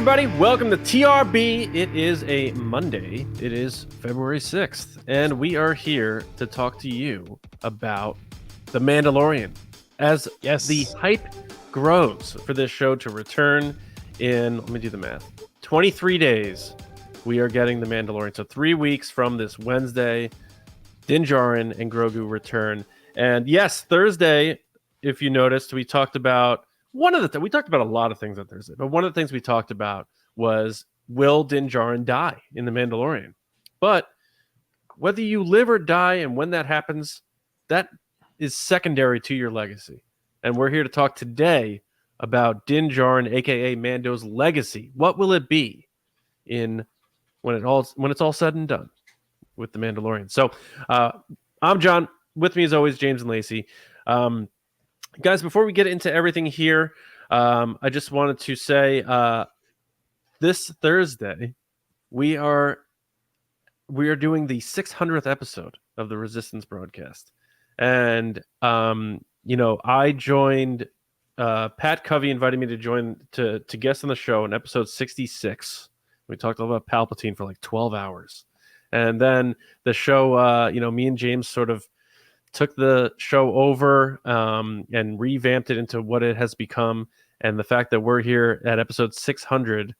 everybody, welcome to TRB. It is a Monday. It is February 6th, and we are here to talk to you about The Mandalorian. As the hype grows for this show to return in, let me do the math, 23 days, we are getting The Mandalorian. So 3 weeks from this Wednesday, Djarin and Grogu return. And yes, Thursday, if you noticed, we talked about we talked about a lot of things on Thursday, but one of the things we talked about was, will Djarin die in The Mandalorian? But whether you live or die and when that happens, that is secondary to your legacy. And we're here to talk today about Djarin, aka Mando's legacy. What will it be when it's all said and done with The Mandalorian? So I'm John. With me as always, James and Lacey. Guys, before we get into everything here, I just wanted to say this Thursday we are doing the 600th episode of the Resistance broadcast, and I joined. Pat Covey invited me to join to guest on the show in episode 66. We talked about Palpatine for like 12 hours, and then the show, me and James sort of took the show over and revamped it into what it has become. And the fact that we're here at episode 600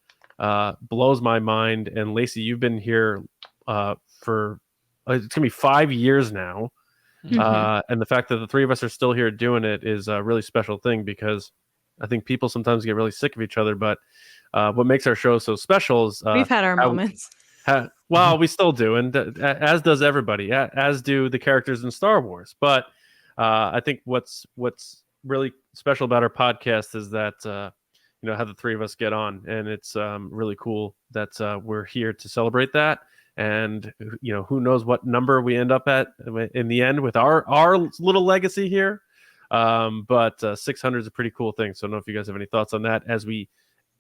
blows my mind. And Lacey, you've been here for it's gonna be 5 years now. And the fact that the three of us are still here doing it is a really special thing, because I think people sometimes get really sick of each other. But what makes our show so special is we've had our moments. Well, we still do, and as does everybody, as do the characters in Star Wars. But I think what's really special about our podcast is that how the three of us get on, and it's really cool that we're here to celebrate that. And who knows what number we end up at in the end with our little legacy here. But 600 is a pretty cool thing. So I don't know if you guys have any thoughts on that as we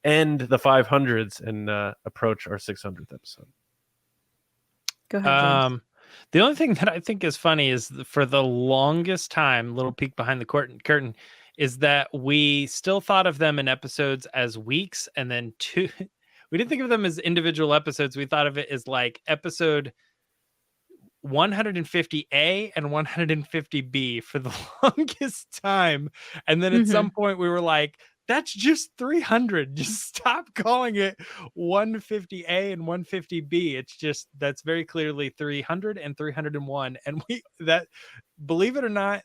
end the 500s and approach our 600th episode. Go ahead, James. The only thing that I think is funny is, for the longest time, little peek behind the curtain, is that we still thought of them in episodes as weeks, and then we didn't think of them as individual episodes. We thought of it as like episode 150A and 150B for the longest time. And then at some point we were like, that's just 300. Just stop calling it 150A and 150B. It's just, that's very clearly 300 and 301. And believe it or not,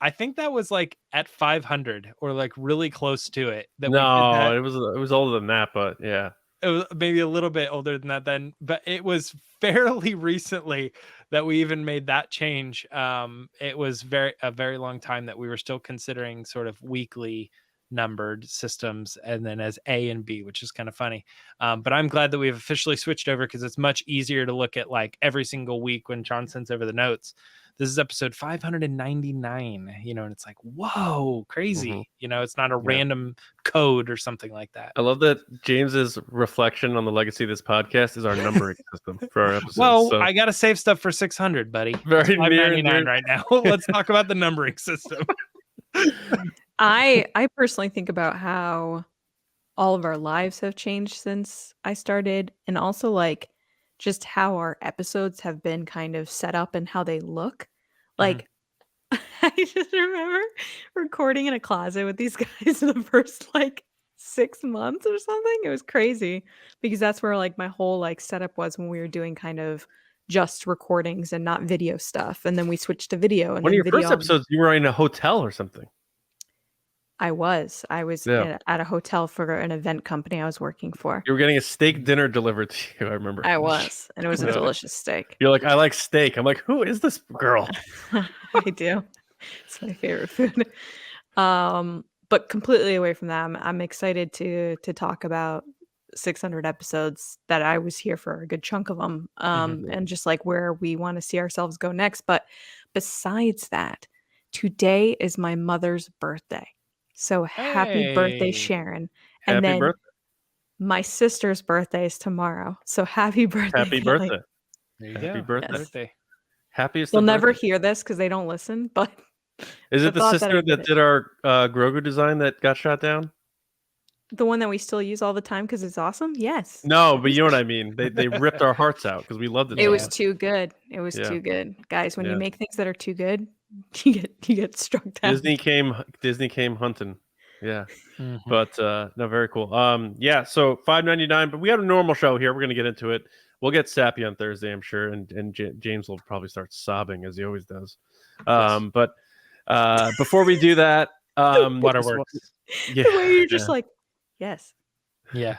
I think that was like at 500 or like really close to it. It was older than that, but yeah. It was maybe a little bit older than that then, but it was fairly recently that we even made that change. It was a very long time that we were still considering sort of weekly numbered systems, and then as A and B, which is kind of funny. But I'm glad that we've officially switched over, because it's much easier to look at like every single week when John sends over the notes. This is episode 599, and it's like, whoa, crazy. It's not a random code or something like that. I love that James's reflection on the legacy of this podcast is our numbering system for our episodes. Well, I got to save stuff for 600, buddy. Very near 599 right now. Let's talk about the numbering system. I personally think about how all of our lives have changed since I started, and also like just how our episodes have been kind of set up and how they look. Like, I just remember recording in a closet with these guys in the first like 6 months or something. It was crazy, because that's where like my whole like setup was when we were doing kind of just recordings and not video stuff. And then we switched to video. And one of your first episodes, you were in a hotel or something. I was at a hotel for an event company I was working for. You were getting a steak dinner delivered to you, I remember. I was, and it was a delicious steak. You're like, I like steak. I'm like, who is this girl? I do. It's my favorite food. But completely away from that, I'm excited to talk about 600 episodes that I was here for a good chunk of them, and just like where we want to see ourselves go next. But besides that, today is my mother's birthday. So happy birthday, Sharon. And happy birthday. My sister's birthday is tomorrow. So happy birthday. Happy birthday. There you happy go. birthday. Yes. Happiest. They'll never hear this because they don't listen, but is it the sister that did our Grogu design that got shot down? The one that we still use all the time because it's awesome? Yes. No, but you know what I mean. They ripped our hearts out because we loved it. It so was much. too good. It was Yeah. too good. Guys, when you Yeah. make things that are too good, you get struck down. Disney came hunting. Yeah. Mhm. But no, very cool. Yeah, so $5.99, but we have a normal show here. We're gonna get into it. We'll get sappy on Thursday, I'm sure, and James will probably start sobbing as he always does. But before we do that, Waterworks. Yeah, The way you're just like, yes. Yeah.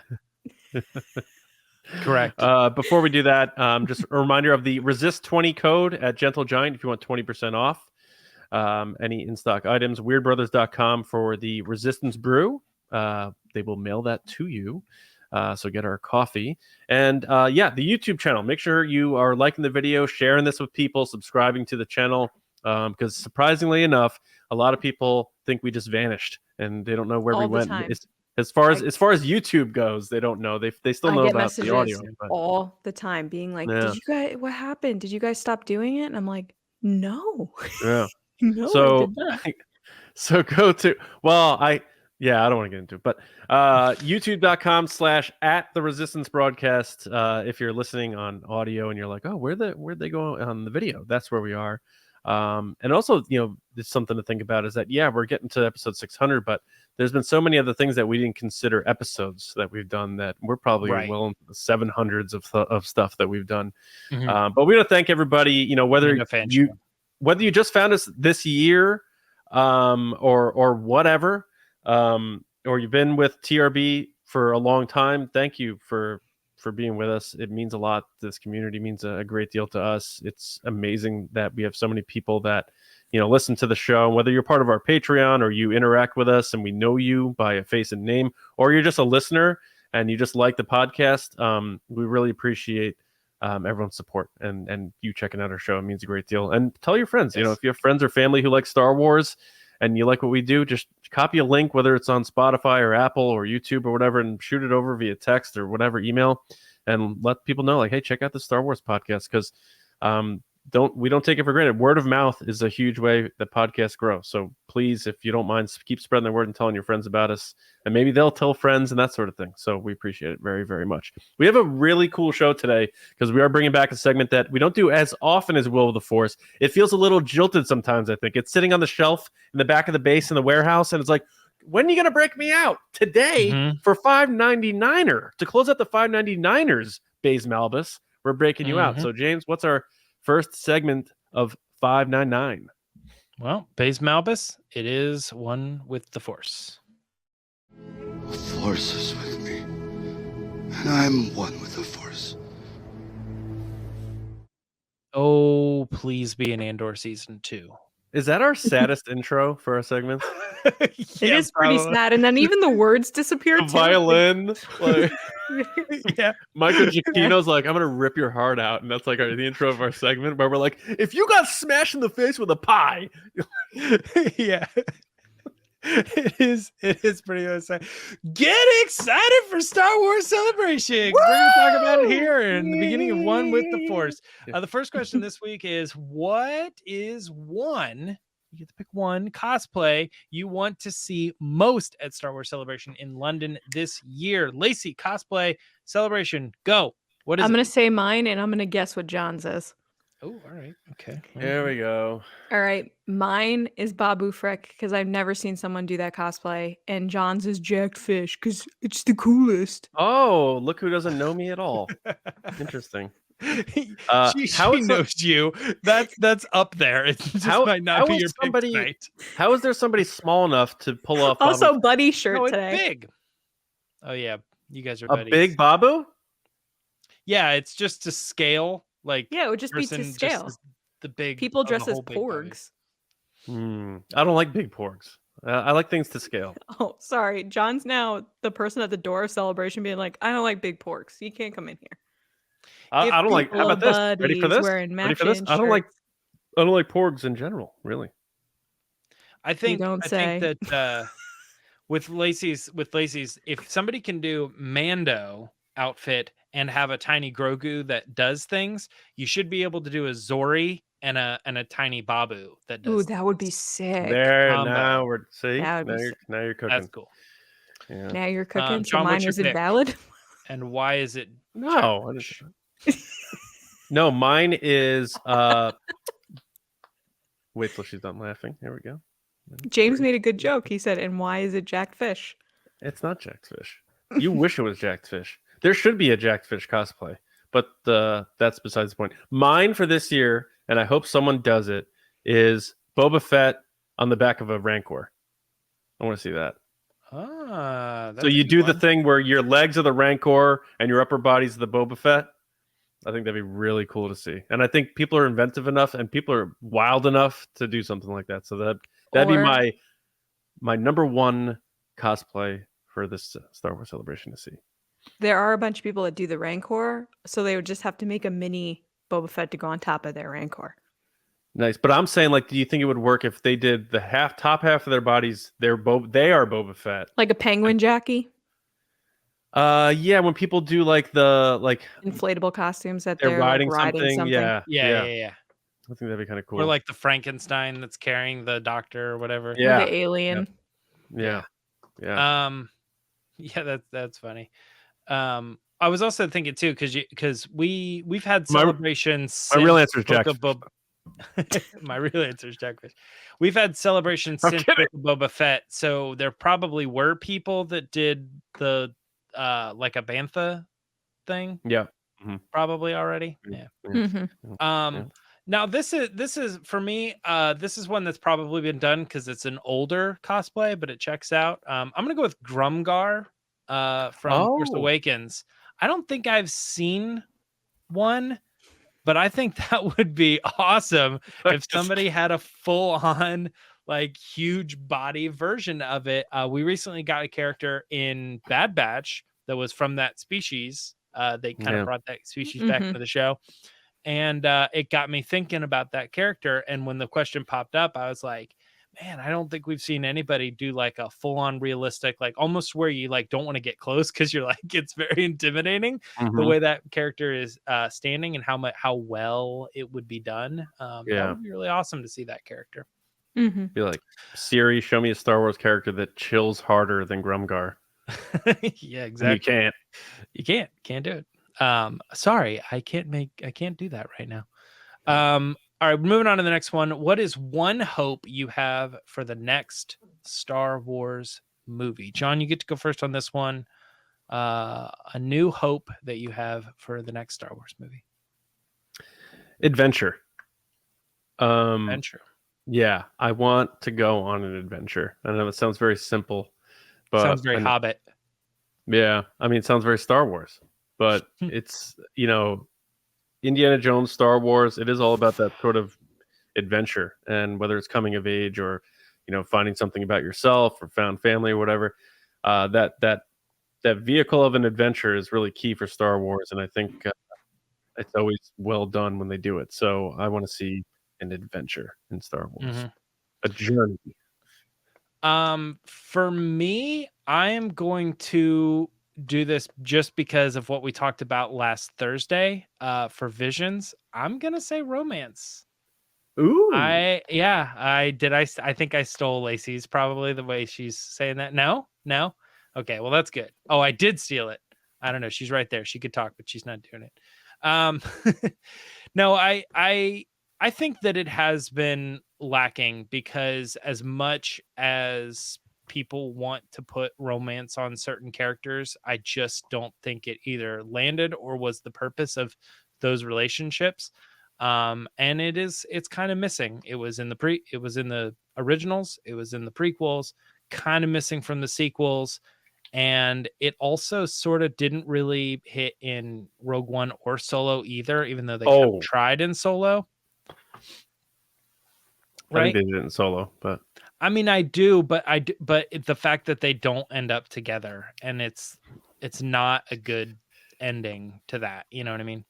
Correct. Before we do that, just a reminder of the Resist 20 code at Gentle Giant if you want 20% off any in-stock items. WeirdBrothers.com for the Resistance Brew. They will mail that to you. So get our coffee. And yeah, the YouTube channel. Make sure you are liking the video, sharing this with people, subscribing to the channel. Because surprisingly enough, a lot of people think we just vanished and they don't know where we All the went. time. As far as YouTube goes, they don't know. They still know I get about messages the audio. But all the time being like, Yeah. "Did you guys? What happened? Did you guys stop doing it?" And I'm like, "No, yeah. no, I So did not." so go to I don't want to get into it, but youtube.com/@the resistance broadcast. If you're listening on audio and you're like, oh, where'd they go on the video? That's where we are. And also, there's something to think about is that, yeah, we're getting to episode 600, but there's been so many other things that we didn't consider episodes that we've done that we're probably well into the 700s of stuff that we've done. Mhm. But we want to thank everybody, whether you just found us this year, or whatever, or you've been with TRB for a long time. Thank you for being with us. It means a lot. This community means a great deal to us. It's amazing that we have so many people that listen to the show, whether you're part of our Patreon or you interact with us and we know you by a face and name, or you're just a listener and you just like the podcast. We really appreciate everyone's support and you checking out our show. It means a great deal. And tell your friends, Yes. if you have friends or family who like Star Wars and you like what we do, just copy a link, whether it's on Spotify or Apple or YouTube or whatever, and shoot it over via text or whatever, email, and let people know, like, hey, check out the Star Wars podcast, because we don't take it for granted. Word of mouth is a huge way that podcasts grow. So please, if you don't mind, keep spreading the word and telling your friends about us, and maybe they'll tell friends and that sort of thing. So we appreciate it very, very much. We have a really cool show today because we are bringing back a segment that we don't do as often as Will of the Force. It feels a little jilted sometimes, I think. It's sitting on the shelf in the back of the base in the warehouse, and it's like, when are you going to break me out? Today for $5.99er. To close out the $5.99ers, Baze Malbus, we're breaking you out. So James, what's our first segment of $5.99? Well, Baze Malbus, it is one with the Force. The Force is with me, and I'm one with the Force. Oh, please be an Andor season 2. Is that our saddest intro for our segments? It is pretty sad, and then even the words disappear. The violin, like, yeah. Michael Giacchino's like, I'm gonna rip your heart out, and that's like the intro of our segment where we're like, if you got smashed in the face with a pie, yeah. It is pretty insane. Get excited for Star Wars Celebration. We're going to talk about it here in the beginning of One with the Force. The first question this week is, what is one, you get to pick one, cosplay you want to see most at Star Wars Celebration in London this year? Lacey, cosplay Celebration, go. What is I'm going to say mine, and I'm going to guess what John says. Oh, all right. Okay. There we go. All right. Mine is Babu Frick because I've never seen someone do that cosplay. And John's is Jacked Fish because it's the coolest. Oh, look who doesn't know me at all. Interesting. She how is knows you. That's up there. It just might not be your pick tonight. How is there somebody small enough to pull off? Also, Babu? Buddy shirt No, it's today. big. Oh yeah, you guys are a buddies. big Babu. Yeah, it's just to scale. Like, yeah, it would just be to person scale. just the big People of the dress as whole big body. porgs. I don't like big porgs. I like things to scale. Oh, sorry. John's now the person at the door of Celebration being like, I don't like big porgs. You can't come in here. I don't like. How about this? Ready for this? Ready for this? I don't like porgs in general. Really. I think don't say. think that with Lacey's, if somebody can do Mando outfit and have a tiny Grogu that does things, you should be able to do a Zori and a tiny Babu that does. Ooh, that would be sick. There Combo. now we're That would be now you're cooking. That's cool. Yeah. Now you're cooking, so John, mine what's your was pick? invalid. And why is it? No. Jackfish? No, mine is wait till she's done laughing. Here we go. James made a good joke. He said, "And why is it jacked fish?" It's not jacked fish. You wish it was jacked fish. There should be a jacked fish cosplay, but that's besides the point. Mine for this year, and I hope someone does it, is Boba Fett on the back of a Rancor. I want to see that. That's So a you good do the one. thing where your legs are the Rancor and your upper body's the Boba Fett. I think that'd be really cool to see. And I think people are inventive enough and people are wild enough to do something like that. So that'd be Or- my number one cosplay for this Star Wars celebration to see. There are a bunch of people that do the Rancor, so they would just have to make a mini Boba Fett to go on top of their Rancor. Nice. But I'm saying, like, do you think it would work if they did the top half of their bodies, they are Boba Fett? Like a penguin jockey? Yeah, when people do like Inflatable costumes that they're they're like riding riding something. Yeah. Yeah. I think that'd be kind of cool. Or like the Frankenstein that's carrying the doctor or whatever. Or the alien. Yeah. Yeah, that's funny. I was also thinking too, because we've had celebrations. My real answer is Jack. My real answer is Jackfish. We've had celebrations since Book of Boba Fett, so there probably were people that did the like a bantha thing. Yeah. Probably already. Yeah. Mm-hmm. Now this is for me. This is one that's probably been done because it's an older cosplay, but it checks out. I'm gonna go with Grumgar from Force Awakens. I don't think I've seen one, but I think that would be awesome if somebody had a full-on like huge body version of it. We recently got a character in Bad Batch that was from that species. They kind of brought that species back into the show. And it got me thinking about that character. And when the question popped up, I was like, man, I don't think we've seen anybody do like a full-on realistic, like almost where you like don't want to get close because you're like, it's very intimidating the way that character is standing and how well it would be done. That would be really awesome to see that character. Mm-hmm. Be like, Siri, show me a Star Wars character that chills harder than Grumgar. Yeah, exactly. And you can't do it. Sorry, I can't do that right now. All right, moving on to the next one. What is one hope you have for the next Star Wars movie? John, you get to go first on this one. A new hope that you have for the next Star Wars movie. Adventure. Adventure. Yeah, I want to go on an adventure. I know it sounds very simple, but sounds very Hobbit. Yeah, I mean, it sounds very Star Wars, but it's, Indiana Jones, Star Wars, it is all about that sort of adventure. And whether it's coming of age or, finding something about yourself or found family or whatever, that vehicle of an adventure is really key for Star Wars. And I think it's always well done when they do it. So I want to see an adventure in Star Wars, a journey. For me, I am going to do this just because of what we talked about last Thursday for Visions. I'm gonna say romance. Ooh. I think I stole Lacey's, probably the way she's saying that. No. Okay, well that's good. Oh, I did steal it. I don't know. She's right there. She could talk, but she's not doing it. No, I think that it has been lacking because as much as people want to put romance on certain characters, I just don't think it either landed or was the purpose of those relationships. And it's kind of missing. It was in the originals, it was in the prequels, kind of missing from the sequels. And it also sort of didn't really hit in Rogue One or Solo either, even though they kind of tried in Solo. Right? I think they did it in Solo, but I mean, I do, but the fact that they don't end up together and it's not a good ending to that. You know what I mean?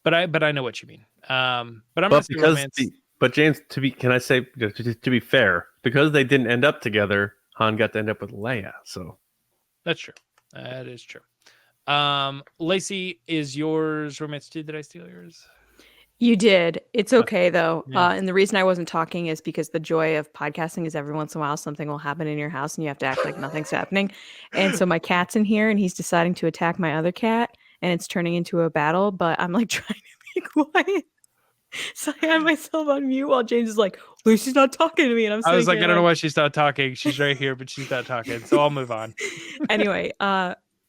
But I know what you mean. But I'm gonna say romance. But James, to be fair, because they didn't end up together, Han got to end up with Leia. So that's true. That is true. Lacey, is yours romance too? Did I steal yours? You did. It's okay though. Yeah. And the reason I wasn't talking is because the joy of podcasting is every once in a while something will happen in your house and you have to act like nothing's happening. And so my cat's in here and he's deciding to attack my other cat and it's turning into a battle, but I'm like trying to be quiet. So I have myself on mute while James is like, Lucy's not talking to me. And I'm I was like, sitting I here don't know why she's not talking. She's right here, but she's not talking. So I'll move on. Anyway,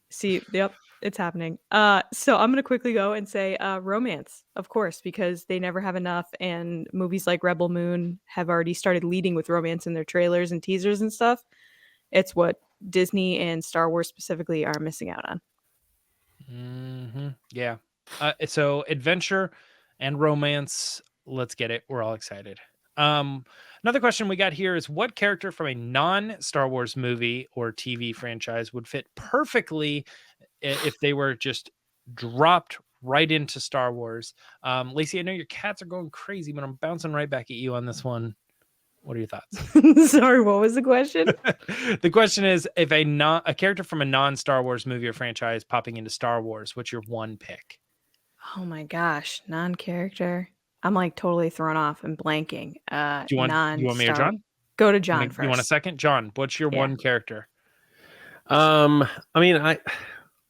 see, yep, it's happening. So I'm gonna quickly go and say romance, of course, because they never have enough, and movies like Rebel Moon have already started leading with romance in their trailers and teasers and stuff. It's what Disney and Star Wars specifically are missing out on. Yeah. So adventure and romance, let's get it. We're all excited. Another question we got here is, what character from a non-Star Wars movie or TV franchise would fit perfectly if they were just dropped right into Star Wars? Lacey, I know your cats are going crazy, but I'm bouncing right back at you on this one. What are your thoughts? Sorry, what was the question? The question is, if a character from a non-Star Wars movie or franchise popping into Star Wars, what's your one pick? Oh my gosh, non-character. I'm like totally thrown off and blanking. Do you want me or John? Go to John first. You want a second? John, what's your one character? I mean, I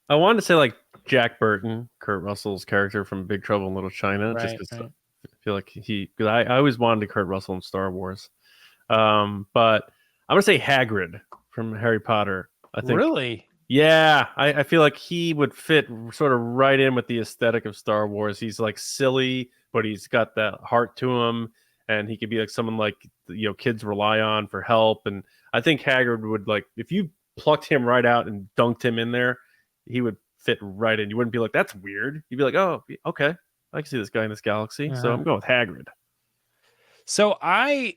wanted to say like Jack Burton, Kurt Russell's character from Big Trouble in Little China, just because I feel like because I always wanted Kurt Russell in Star Wars. But I'm gonna say Hagrid from Harry Potter. I think Really? Yeah, I feel like he would fit sort of right in with the aesthetic of Star Wars. He's like silly, but he's got that heart to him, and he could be like someone like kids rely on for help. And I think Hagrid would, like, if you plucked him right out and dunked him in there, he would fit right in. You wouldn't be like, that's weird. You'd be like, oh, okay, I can see this guy in this galaxy. So I'm going with Hagrid. So I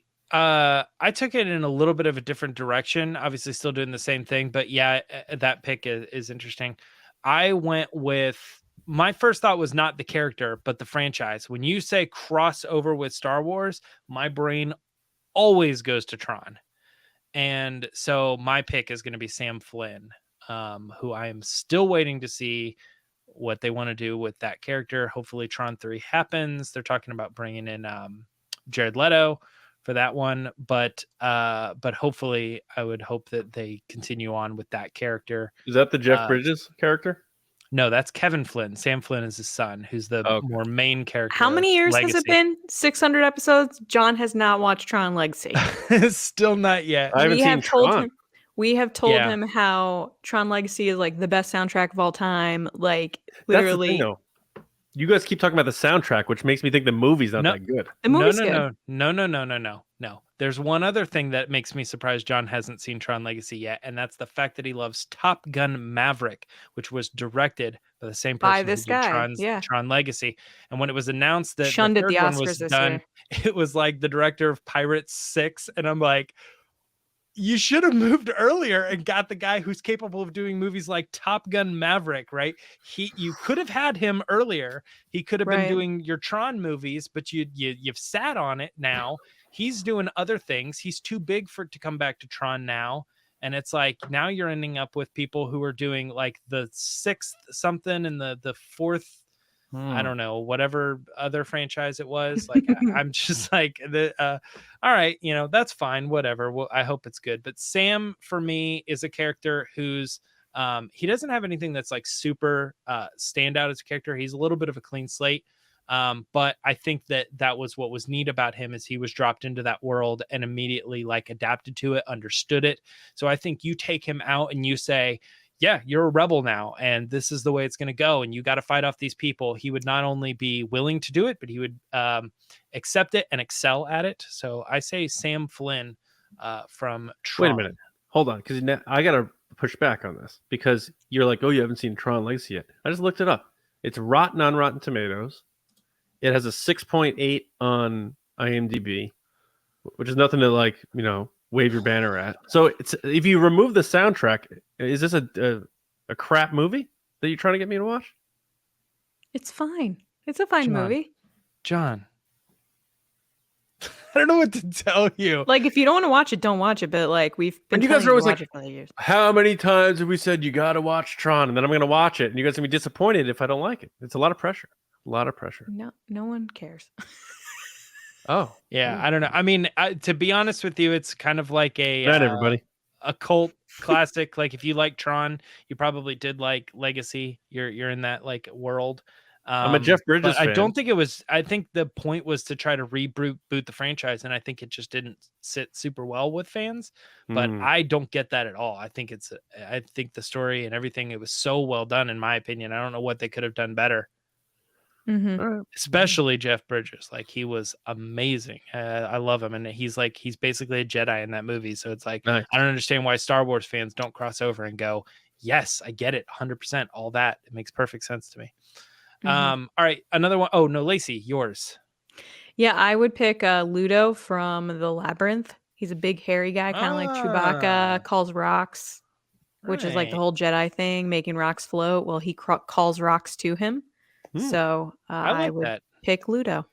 took it in a little bit of a different direction, obviously still doing the same thing, but yeah, that pick is interesting. I went with, my first thought was not the character, but the franchise. When you say crossover with Star Wars, my brain always goes to Tron. And so my pick is going to be Sam Flynn, who I am still waiting to see what they want to do with that character. Hopefully Tron 3 happens. They're talking about bringing in Jared Leto for that one, but hopefully I would hope that they continue on with that character. Is that the Jeff Bridges character? No, that's Kevin Flynn. Sam Flynn is his son, who's the more main character. How many years Legacy. has it been? 600 episodes? John has not watched Tron Legacy. Still not yet. I haven't seen Tron. We have told him how Tron Legacy is like the best soundtrack of all time. Like, literally. That's the thing, though. You guys keep talking about the soundtrack, which makes me think the movie's not that good. The movie's good. No. There's one other thing that makes me surprised John hasn't seen Tron Legacy yet, and that's the fact that he loves Top Gun Maverick, which was directed by the same person by this guy. Tron Legacy. And when it was announced that shunned the at the third one Oscars was this done, year. it was like the director of Pirates 6, and I'm like, you should have moved earlier and got the guy who's capable of doing movies like Top Gun Maverick, right? You could have had him earlier. He could have been doing your Tron movies, but you've sat on it now. He's doing other things. He's too big to come back to Tron now. And it's like, now you're ending up with people who are doing like the 6th something and the 4th, I don't know, whatever other franchise it was. Like, I'm just like, all right, that's fine, whatever. Well, I hope it's good. But Sam, for me, is a character who's, he doesn't have anything that's like super standout as a character. He's a little bit of a clean slate. But I think that was what was neat about him, is he was dropped into that world and immediately like adapted to it, understood it. So I think you take him out and you say, yeah, you're a rebel now, and this is the way it's going to go, and you got to fight off these people. He would not only be willing to do it, but he would accept it and excel at it. So I say Sam Flynn from Tron. Wait a minute. Hold on, because I got to push back on this, because you're like, oh, you haven't seen Tron Legacy yet. I just looked it up. It's rotten on Rotten Tomatoes. It has a 6.8 on IMDb, which is nothing to like, wave your banner at. So if you remove the soundtrack, is this a crap movie that you're trying to get me to watch? It's fine. It's a fine movie. John. I don't know what to tell you. Like, if you don't want to watch it, don't watch it. But like, we've been you guys are always like, it for years. How many times have we said you got to watch Tron? And then I'm going to watch it, and you guys are going to be disappointed if I don't like it. It's a lot of pressure. A lot of pressure. No one cares. Oh, Yeah, I don't know. I mean, to be honest with you, it's kind of like not everybody. a cult classic. Like if you like Tron, you probably did like Legacy. You're in that like world. I'm a Jeff Bridges but I fan. don't think it was. I think the point was to try to reboot the franchise, and I think it just didn't sit super well with fans. But I don't get that at all. I think I think the story and everything, it was so well done, in my opinion. I don't know what they could have done better. Mm-hmm. All right. Especially Jeff Bridges. Like he was amazing. I love him, and he's basically a Jedi in that movie. So it's like, Nice. I don't understand why Star Wars fans don't cross over and go, yes, I get it 100%. All that, it makes perfect sense to me. All right, another one. Oh no, Lacey, yours. Yeah, I would pick Ludo from the Labyrinth. He's a big hairy guy, kind of like Chewbacca, calls rocks, which is like the Right. whole Jedi thing, making rocks float. Well, he calls rocks to him. So I like would that. pick Ludo.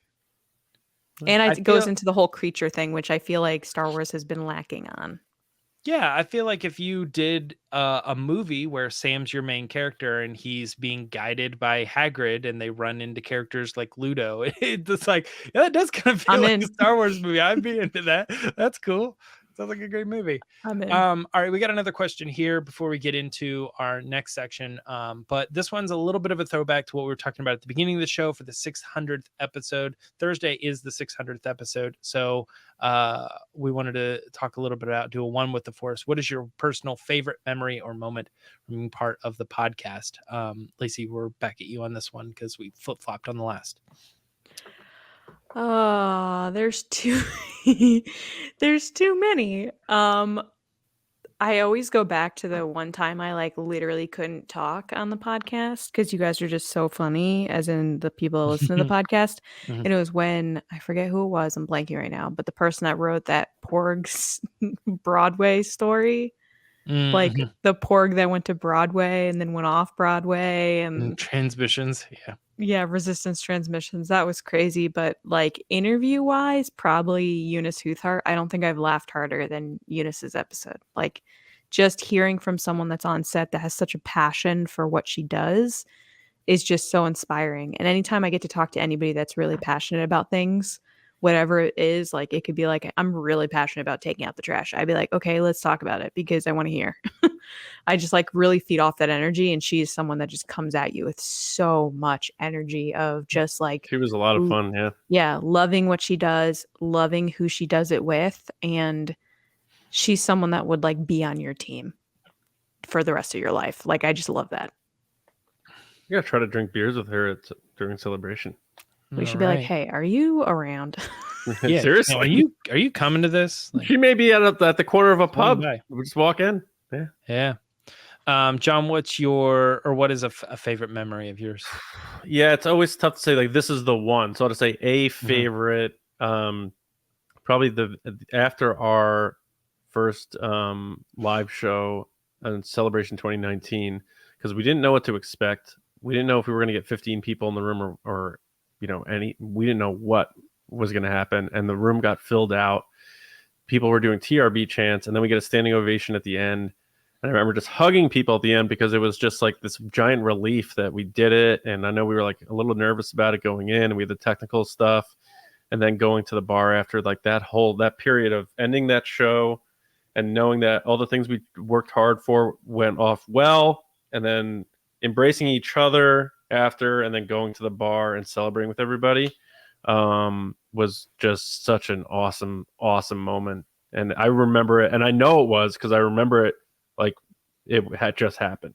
And it goes into the whole creature thing, which I feel like Star Wars has been lacking on. Yeah, I feel like if you did a movie where Sam's your main character and he's being guided by Hagrid and they run into characters like Ludo, it's like, yeah, that does kind of feel I'm like in. a Star Wars movie. I'd be into that. That's cool. Sounds like a great movie. I'm in. All right, we got another question here before we get into our next section. But this one's a little bit of a throwback to what we were talking about at the beginning of the show for the 600th episode. Thursday is the 600th episode. So we wanted to talk a little bit about, do a one with the Force. What is your personal favorite memory or moment from being part of the podcast? Lacey, we're back at you on this one because we flip-flopped on the last. There's too there's too many. I always go back to the one time I like literally couldn't talk on the podcast because you guys are just so funny, as in the people that listen to the podcast. And it was when, I forget who it was, I'm blanking right now, but the person that wrote that Porg's Broadway story, like the Porg that went to Broadway and then went off Broadway and transmissions. Yeah, Resistance Transmissions. That was crazy. But like interview wise, probably Eunice Huthart. I don't think I've laughed harder than Eunice's episode. Like just hearing from someone that's on set that has such a passion for what she does is just so inspiring. And anytime I get to talk to anybody that's really passionate about things, whatever it is, like it could be like, I'm really passionate about taking out the trash. I'd be like, okay, let's talk about it because I want to hear. I just like really feed off that energy. And she's someone that just comes at you with so much energy of just like, she was a lot of fun. Yeah. Yeah. Loving what she does, loving who she does it with. And she's someone that would like be on your team for the rest of your life. Like, I just love that. You gotta try to drink beers with her during celebration. We should be like, hey, are you around? Yeah, seriously. Are you coming to this? Like, she may be at the corner of a pub. We'll just walk in. Yeah. John, what is a favorite memory of yours? Yeah, it's always tough to say like this is the one. So I'll just say a favorite. Probably after our first live show on Celebration 2019, because we didn't know what to expect. We didn't know if we were going to get 15 people in the room or we didn't know what was going to happen. And the room got filled out. People were doing TRB chants, and then we get a standing ovation at the end. And I remember just hugging people at the end because it was just like this giant relief that we did it. And I know we were like a little nervous about it going in, and we had the technical stuff, and then going to the bar after, like that period of ending that show and knowing that all the things we worked hard for went off well, and then embracing each other after, and then going to the bar and celebrating with everybody was just such an awesome moment. And I remember it, and I know it was because I remember it like it had just happened.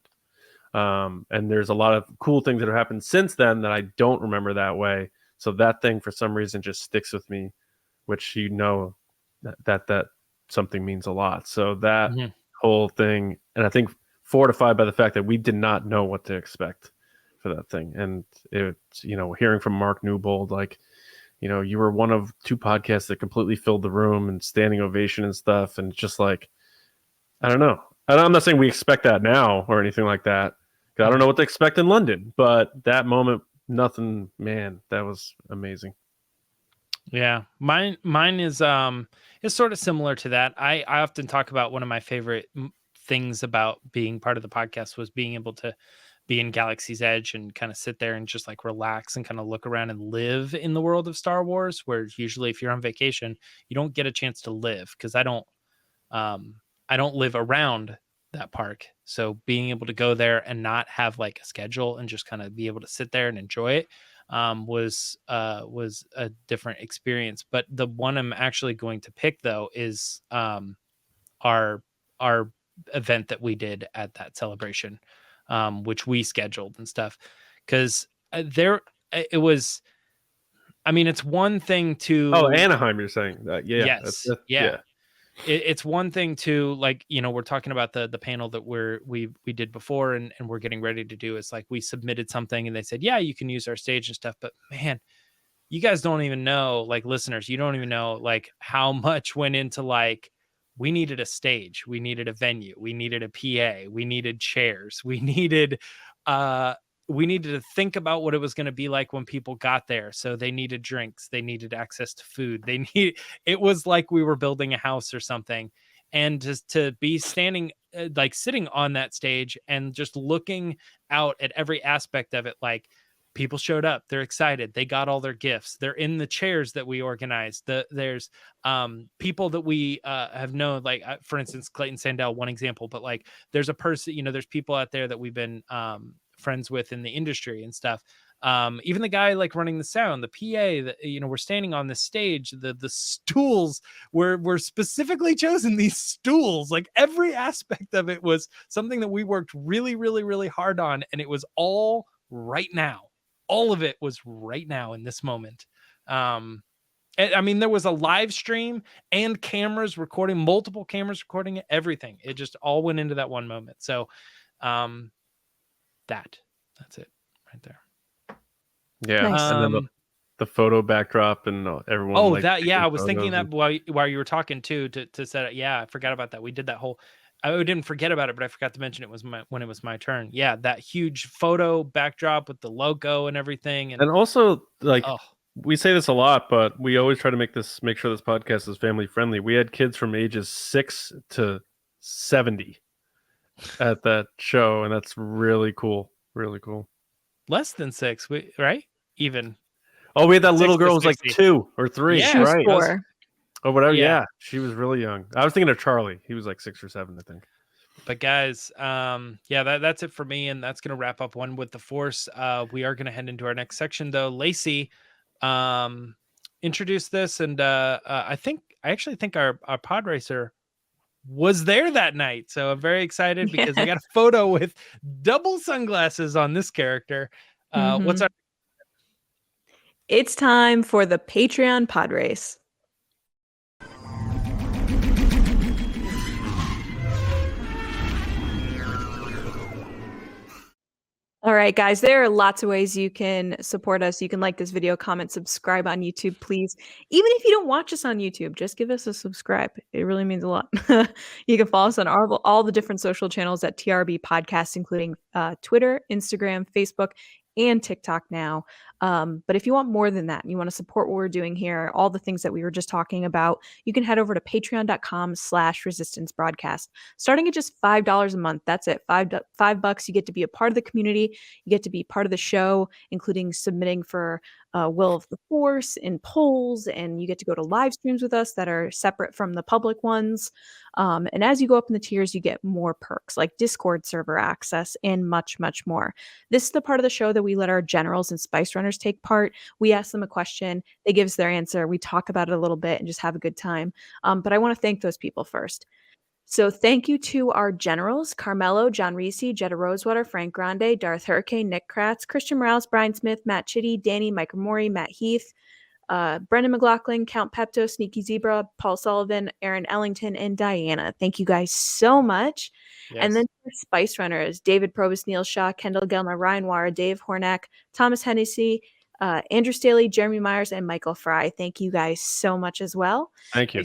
And there's a lot of cool things that have happened since then that I don't remember that way. So that thing for some reason just sticks with me, which that something means a lot. So that whole thing, and I think fortified by the fact that we did not know what to expect for that thing. And it's, hearing from Mark Newbold, like, you were one of two podcasts that completely filled the room and standing ovation and stuff. And just like, I don't know. I'm not saying we expect that now or anything like that. I don't know what to expect in London, but that moment, nothing, man, that was amazing. Yeah, mine is sort of similar to that. I often talk about one of my favorite things about being part of the podcast was being able to be in Galaxy's Edge and kind of sit there and just like relax and kind of look around and live in the world of Star Wars, where usually if you're on vacation, you don't get a chance to live, because I don't live around that park. So being able to go there and not have like a schedule and just kind of be able to sit there and enjoy it was a different experience. But the one I'm actually going to pick though is our event that we did at that celebration, which we scheduled and stuff, because it was, I mean, it's one thing to Anaheim, you're saying that? Yeah. Yes. Yeah. It's one thing to, like, you know, we're talking about the panel that we did before and we're getting ready to do. It's like we submitted something and they said, yeah, you can use our stage and stuff. But man, you guys don't even know, like listeners, you don't even know like how much went into like, we needed a stage, we needed a venue, we needed a PA, we needed chairs, we needed to think about what it was going to be like when people got there. So they needed drinks, they needed access to food, it was like we were building a house or something. And just to be standing, like sitting on that stage and just looking out at every aspect of it, like people showed up, they're excited, they got all their gifts, they're in the chairs that we organized. There's people that we have known, like for instance, Clayton Sandell, one example, but like there's a person, you know, there's people out there that we've been friends with in the industry and stuff. Even the guy like running the sound, the PA, that, you know, we're standing on this stage, the stools were specifically chosen, these stools, like every aspect of it was something that we worked really, really, really hard on. And it was all right now. All of it was right now in this moment. I mean, there was a live stream and cameras recording, multiple cameras recording it, everything. It just all went into that one moment. So that's it right there. Yeah. Nice. And then the photo backdrop and everyone. Oh, like, that, yeah. I was thinking and... that while you were talking too, to set it. Yeah, I forgot about that. We did that whole, I didn't forget about it, but I forgot to mention it was when it was my turn. Yeah, that huge photo backdrop with the logo and everything. And also, like, we say this a lot, but we always try to make sure this podcast is family friendly. We had kids from ages 6 to 70 at that show, and that's really cool. Really cool. Less than 6, right? Even. Oh, we had that little girl who was like 2 or 3. She was right? 4. Or whatever. Yeah. Yeah, she was really young. I was thinking of Charlie. He was like 6 or 7, I think. But guys, yeah, that's it for me, and that's gonna wrap up One with the Force. We are gonna head into our next section, though. Lacey, introduce this, and I actually think our PodRacer was there that night, so I'm very excited because I got a photo with double sunglasses on this character. What's our? It's time for the Patreon pod race. All right, guys, there are lots of ways you can support us. You can like this video, comment, subscribe on YouTube, please. Even if you don't watch us on YouTube, just give us a subscribe. It really means a lot. You can follow us on all the different social channels at TRB Podcast, including Twitter, Instagram, Facebook, and TikTok now. But if you want more than that, and you want to support what we're doing here, all the things that we were just talking about, you can head over to patreon.com/resistance broadcast. Starting at just $5 a month. That's it. $5. You get to be a part of the community. You get to be part of the show, including submitting for Will of the Force and polls, and you get to go to live streams with us that are separate from the public ones. And as you go up in the tiers, you get more perks like Discord server access and much, much more. This is the part of the show that we let our generals and spice runners take part. We ask them a question, they give us their answer, we talk about it a little bit and just have a good time. But I want to thank those people first. So thank you to our generals, Carmelo, John Reese, Jetta Rosewater, Frank Grande, Darth Hurricane, Nick Kratz, Christian Morales, Brian Smith, Matt Chitty, Danny, Mike Mori, Matt Heath, Brendan McLaughlin, Count Pepto, Sneaky Zebra, Paul Sullivan, Aaron Ellington, and Diana. Thank you guys so much. Yes. And then Spice Runners, David Probus, Neil Shaw, Kendall Gelner, Ryan Wara, Dave Hornack, Thomas Hennessy, Andrew Staley, Jeremy Myers, and Michael Fry. Thank you guys so much as well. Thank you.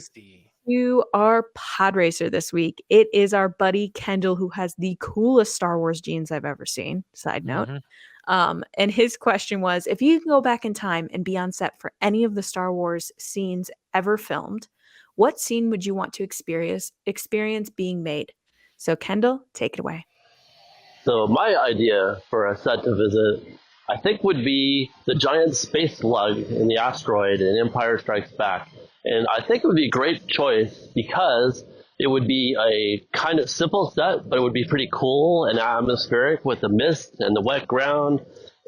To our PodRacer this week, it is our buddy Kendall, who has the coolest Star Wars jeans I've ever seen. Side note. And his question was, if you can go back in time and be on set for any of the Star Wars scenes ever filmed, what scene would you want to experience being made? So Kendall, take it away. So my idea for a set to visit, I think, would be the giant space slug in the asteroid in Empire Strikes Back. And I think it would be a great choice because it would be a kind of simple set, but it would be pretty cool and atmospheric with the mist and the wet ground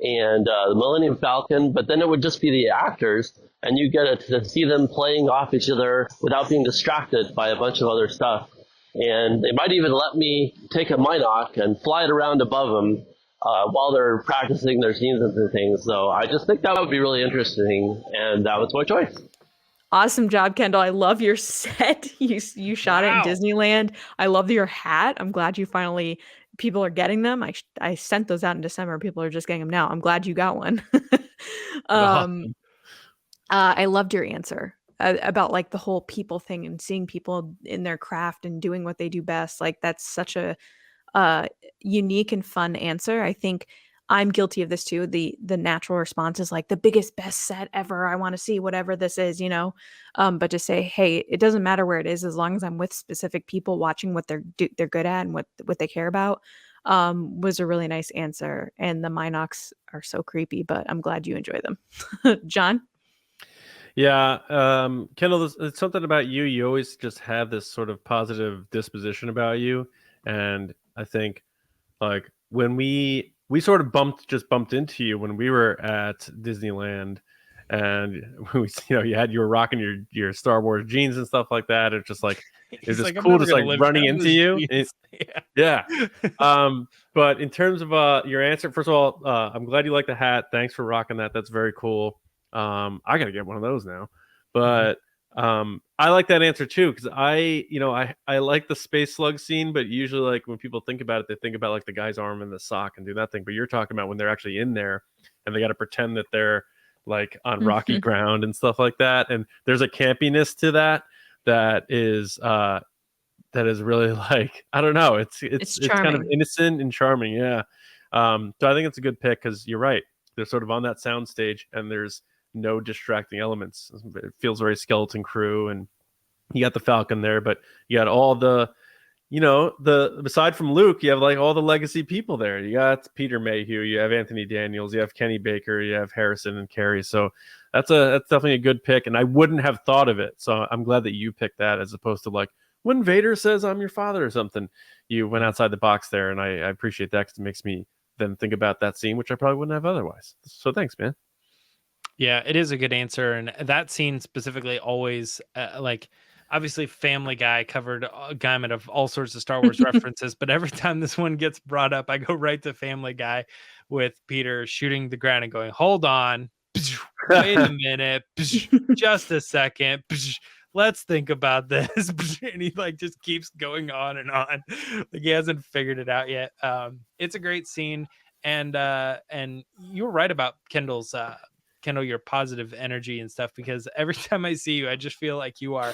and the Millennium Falcon. But then it would just be the actors, and you get to see them playing off each other without being distracted by a bunch of other stuff. And they might even let me take a Minoc and fly it around above them while they're practicing their scenes and things. So I just think that would be really interesting, and that was my choice. Awesome job, Kendall. I love your set. You shot it in Disneyland. I love your hat. I'm glad you finally people are getting them. I sent those out in December. People are just getting them now. I'm glad you got one. Awesome. I loved your answer about like the whole people thing and seeing people in their craft and doing what they do best. Like that's such a unique and fun answer. I think I'm guilty of this too. The natural response is like the biggest, best set ever. I want to see whatever this is, you know. But to say, hey, it doesn't matter where it is as long as I'm with specific people watching what they're good at and what they care about. Was a really nice answer. And the Minocs are so creepy, but I'm glad you enjoy them. John? Yeah, Kendall, it's something about you. You always just have this sort of positive disposition about you, and I think like when we sort of bumped into you when we were at Disneyland, and we, you were rocking your Star Wars jeans and stuff like that. It's just like it's just cool, just like running into you. Yeah. But in terms of your answer, first of all, I'm glad you like the hat. Thanks for rocking that. That's very cool. I gotta get one of those now. But I like that answer too, because I like the space slug scene, but usually like when people think about it, they think about like the guy's arm in the sock and do that thing. But you're talking about when they're actually in there and they got to pretend that they're like on rocky ground and stuff like that. And there's a campiness to that is really like, I don't know, it's kind of innocent and charming. Yeah. So I think it's a good pick because you're right. They're sort of on that sound stage and there's no distracting elements. It feels very Skeleton Crew, and you got the Falcon there, but you got all the aside from Luke, you have like all the legacy people there. You got Peter Mayhew, you have Anthony Daniels, you have Kenny Baker, you have Harrison and Carrie. So that's definitely a good pick, and I wouldn't have thought of it. So I'm glad that you picked that as opposed to like when Vader says I'm your father or something. You went outside the box there, and I appreciate that because it makes me then think about that scene, which I probably wouldn't have otherwise. So thanks, man. Yeah, it is a good answer. And that scene specifically always like obviously Family Guy covered a gamut of all sorts of Star Wars references, but every time this one gets brought up, I go right to Family Guy with Peter shooting the ground and going, hold on, wait a minute, just a second, let's think about this. And he like just keeps going on and on. Like he hasn't figured it out yet. It's a great scene. And you were right about Kendall, your positive energy and stuff, because every time I see you, I just feel like you are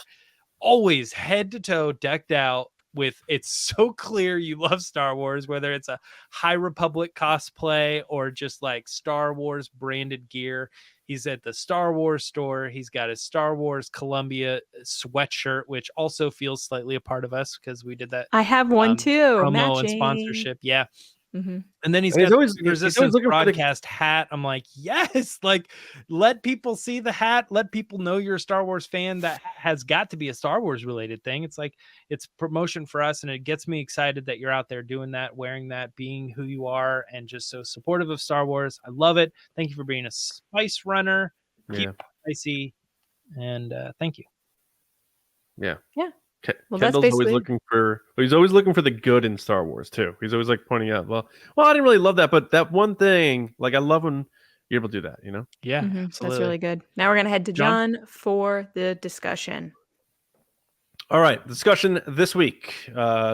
always head to toe decked out with, it's so clear you love Star Wars, whether it's a High Republic cosplay or just like Star Wars branded gear. He's at the Star Wars store. He's got his Star Wars Columbia sweatshirt, which also feels slightly a part of us because we did that. I have one too. Promo matching. and sponsorship. Yeah. Mm-hmm. And then he's got the Resistance broadcast hat. I'm like, yes, like let people see the hat. Let people know you're a Star Wars fan. That has got to be a Star Wars related thing. It's like it's promotion for us, and it gets me excited that you're out there doing that, wearing that, being who you are, and just so supportive of Star Wars. I love it. Thank you for being a spice runner. Keep it spicy, and thank you. Yeah. Yeah. Well, Kendall's that's always looking for. He's always looking for the good in Star Wars too. He's always like pointing out, well, I didn't really love that, but that one thing, like I love when you're able to do that. You know? Yeah, that's really good. Now we're gonna head to John for the discussion. All right, discussion this week.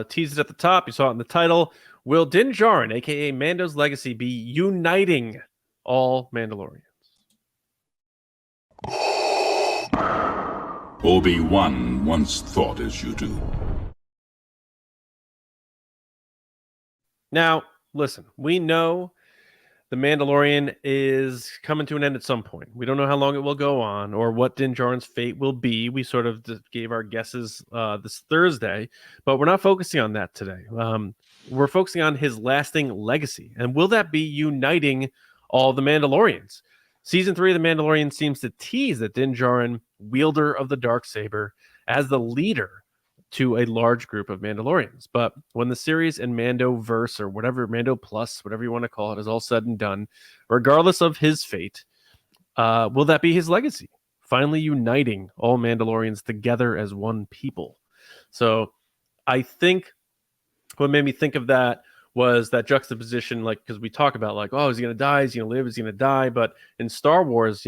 Teased it at the top. You saw it in the title. Will Din Djarin, aka Mando's legacy, be uniting all Mandalorians? Obi-Wan once thought as you do. Now, listen, we know The Mandalorian is coming to an end at some point. We don't know how long it will go on or what Din Djarin's fate will be. We sort of gave our guesses this Thursday, but we're not focusing on that today. We're focusing on his lasting legacy. And will that be uniting all the Mandalorians? Season 3 of The Mandalorian seems to tease that Din Djarin, wielder of the Darksaber, as the leader to a large group of Mandalorians. But when the series and Mando verse, or whatever, Mando plus, whatever you want to call it, is all said and done, regardless of his fate, will that be his legacy? Finally uniting all Mandalorians together as one people. So I think what made me think of that was that juxtaposition, like, because we talk about, like, oh, is he going to die? Is he going to live? Is he going to die? But in Star Wars,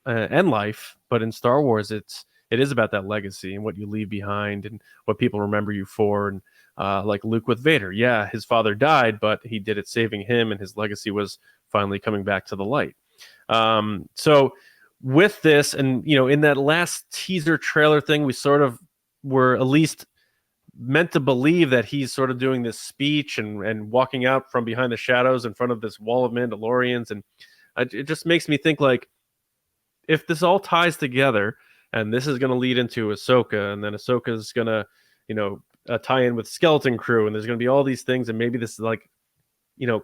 and life, but in Star Wars, it is about that legacy and what you leave behind and what people remember you for. And like Luke with Vader, yeah, his father died, but he did it saving him, and his legacy was finally coming back to the light. So with this, and in that last teaser trailer thing, we sort of were at least meant to believe that he's sort of doing this speech and walking out from behind the shadows in front of this wall of Mandalorians. And it just makes me think, like, if this all ties together, and this is going to lead into Ahsoka, and then Ahsoka is going to, tie in with Skeleton Crew, and there's going to be all these things, and maybe this is like,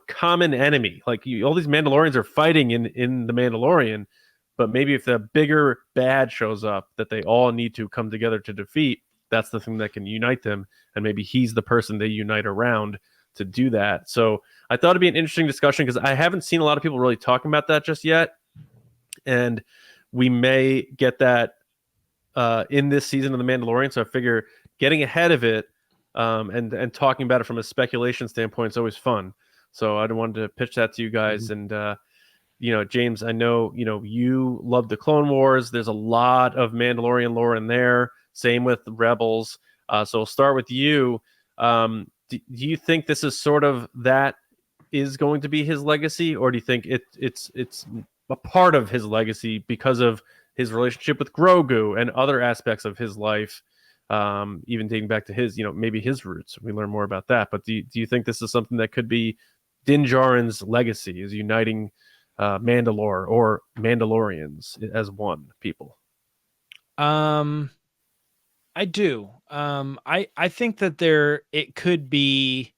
common enemy. Like, all these Mandalorians are fighting in The Mandalorian, but maybe if the bigger bad shows up that they all need to come together to defeat, that's the thing that can unite them, and maybe he's the person they unite around to do that. So I thought it'd be an interesting discussion, because I haven't seen a lot of people really talking about that just yet, and we may get that in this season of The Mandalorian. So I figure getting ahead of it and talking about it from a speculation standpoint is always fun. So I wanted to pitch that to you guys. And, James, I know, you love the Clone Wars. There's a lot of Mandalorian lore in there. Same with Rebels. So we'll start with you. Do you think this is sort of that is going to be his legacy, or do you think it's a part of his legacy because of his relationship with Grogu and other aspects of his life, even dating back to his, maybe his roots? We learn more about that. But do you think this is something that could be Din Djarin's legacy, is uniting Mandalore or Mandalorians as one people? I do. I think that it could be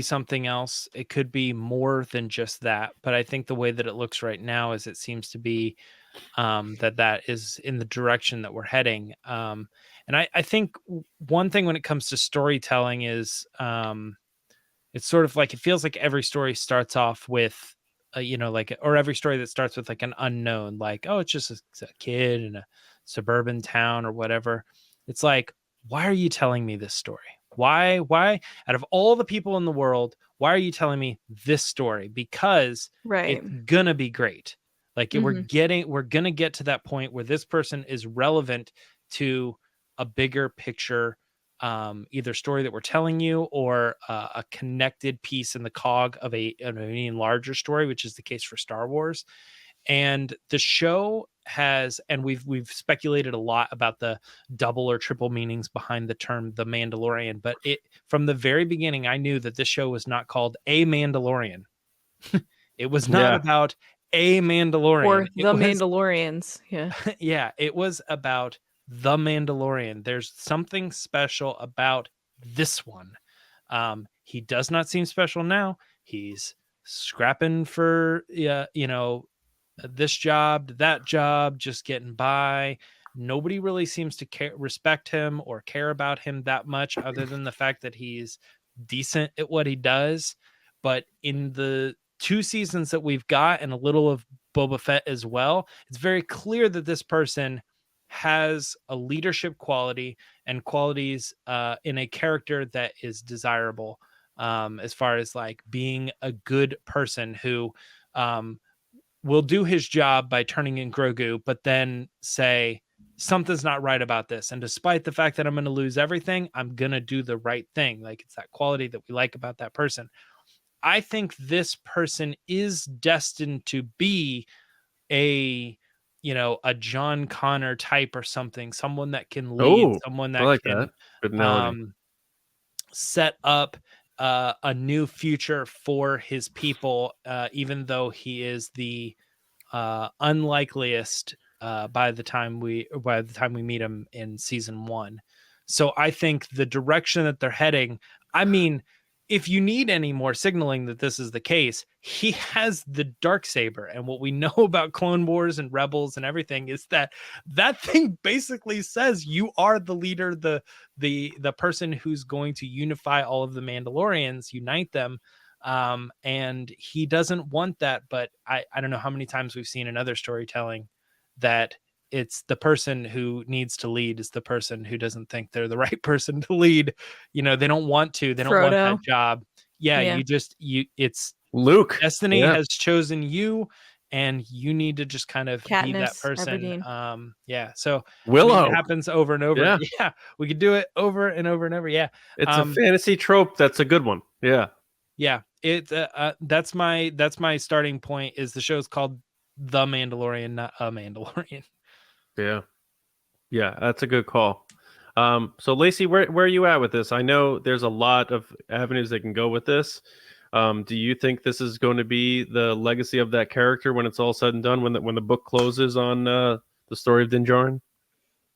something else. It could be more than just that. But I think the way that it looks right now is it seems to be that is in the direction that we're heading. And I think one thing when it comes to storytelling is it's sort of like, it feels like every story starts off with or every story that starts with like an unknown, like, oh, it's just a kid in a suburban town or whatever. It's like, why are you telling me this story? Why out of all the people in the world, why are you telling me this story? Because it's gonna be great. Like, we're gonna get to that point where this person is relevant to a bigger picture, either story that we're telling you, or a connected piece in the cog of an even larger story, which is the case for Star Wars. And the show has, and we've speculated a lot about the double or triple meanings behind the term The Mandalorian, but from the very beginning, I knew that this show was not called A Mandalorian. It was not about a Mandalorian or Mandalorians. Yeah. Yeah, it was about The Mandalorian. There's something special about this one. He does not seem special now. He's scrapping for this job, that job, just getting by. Nobody really seems to respect him or care about him that much, other than the fact that he's decent at what he does. But in the 2 seasons that we've got, and a little of Boba Fett as well, it's very clear that this person has a leadership quality and qualities in a character that is desirable, as far as like being a good person who will do his job by turning in Grogu, but then say, something's not right about this. And despite the fact that I'm going to lose everything, I'm going to do the right thing. Like, it's that quality that we like about that person. I think this person is destined to be a John Connor type or something, someone that can lead, someone that can set up a new future for his people, even though he is the unlikeliest by the time we meet him in season 1. So I think the direction that they're heading, I mean, if you need any more signaling that this is the case, he has the Darksaber. And what we know about Clone Wars and Rebels and everything is that thing basically says you are the leader, the person who's going to unify all of the Mandalorians, unite them. And he doesn't want that. But I don't know how many times we've seen in other storytelling that it's the person who needs to lead is the person who doesn't think they're the right person to lead. They don't want to, they don't want that job. Yeah. It's Luke. Destiny has chosen you, and you need to just kind of be that person. Aberdeen. So Willow. it happens over and over. Yeah. We could do it over and over and over. Yeah. It's a fantasy trope. That's a good one. Yeah. Yeah. That's my starting point. Is the show's called The Mandalorian, not A Mandalorian. Yeah, that's a good call. So Lacey, where are you at with this? I know there's a lot of avenues they can go with this. Do you think this is going to be the legacy of that character when it's all said and done, when the book closes on the story of Din Djarin?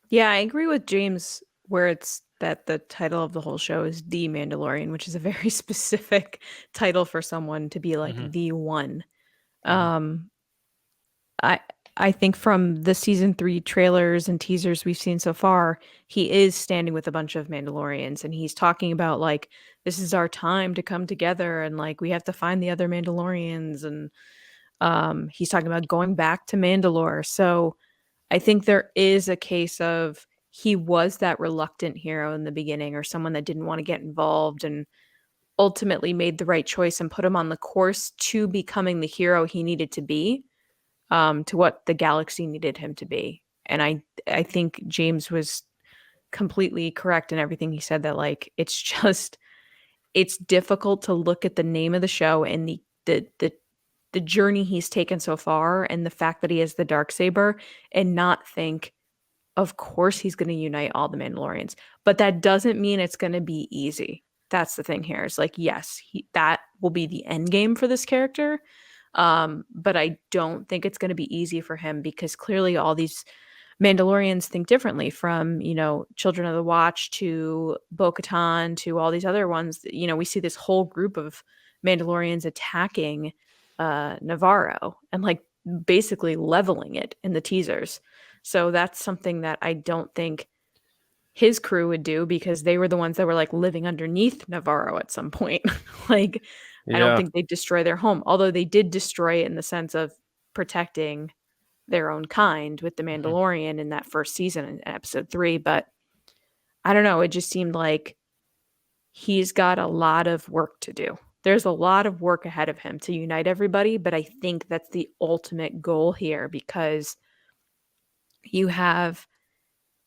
Yeah, I agree with James where it's that the title of the whole show is The Mandalorian, which is a very specific title for someone to be like the one. I think from the season 3 trailers and teasers we've seen so far, he is standing with a bunch of Mandalorians, and he's talking about like, this is our time to come together, and like we have to find the other Mandalorians, and he's talking about going back to Mandalore. So I think there is a case of he was that reluctant hero in the beginning, or someone that didn't want to get involved, and ultimately made the right choice and put him on the course to becoming the hero he needed to be. To what the galaxy needed him to be. And I think James was completely correct in everything he said, that like it's difficult to look at the name of the show and the journey he's taken so far, and the fact that he has the Darksaber, and not think, of course he's going to unite all the Mandalorians. But that doesn't mean it's going to be easy. That's the thing here. Is like, yes, that will be the end game for this character. But I don't think it's going to be easy for him, because clearly all these Mandalorians think differently, from, Children of the Watch to Bo-Katan to all these other ones. We see this whole group of Mandalorians attacking Navarro and like basically leveling it in the teasers. So that's something that I don't think his crew would do, because they were the ones that were like living underneath Navarro at some point. Like, I don't think they'd destroy their home, although they did destroy it in the sense of protecting their own kind with the Mandalorian in that first season in episode 3. But I don't know. It just seemed like he's got a lot of work to do. There's a lot of work ahead of him to unite everybody. But I think that's the ultimate goal here, because you have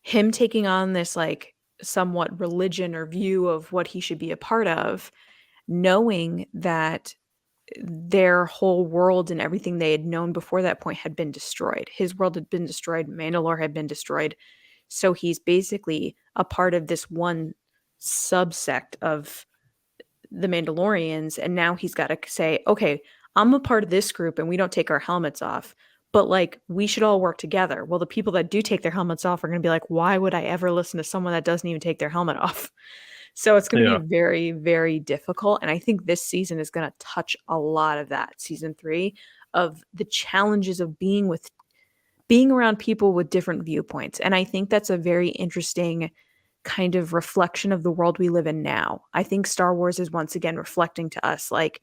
him taking on this like somewhat religion or view of what he should be a part of, knowing that their whole world and everything they had known before that point had been destroyed. His world had been destroyed. Mandalore had been destroyed. So he's basically a part of this one subsect of the Mandalorians. And now he's got to say, okay, I'm a part of this group and we don't take our helmets off, but like we should all work together. Well, the people that do take their helmets off are going to be like, why would I ever listen to someone that doesn't even take their helmet off? So it's going to be very, very difficult. And I think this season is going to touch a lot of that. Season 3 of the challenges of being around people with different viewpoints. And I think that's a very interesting kind of reflection of the world we live in now. I think Star Wars is once again reflecting to us, like,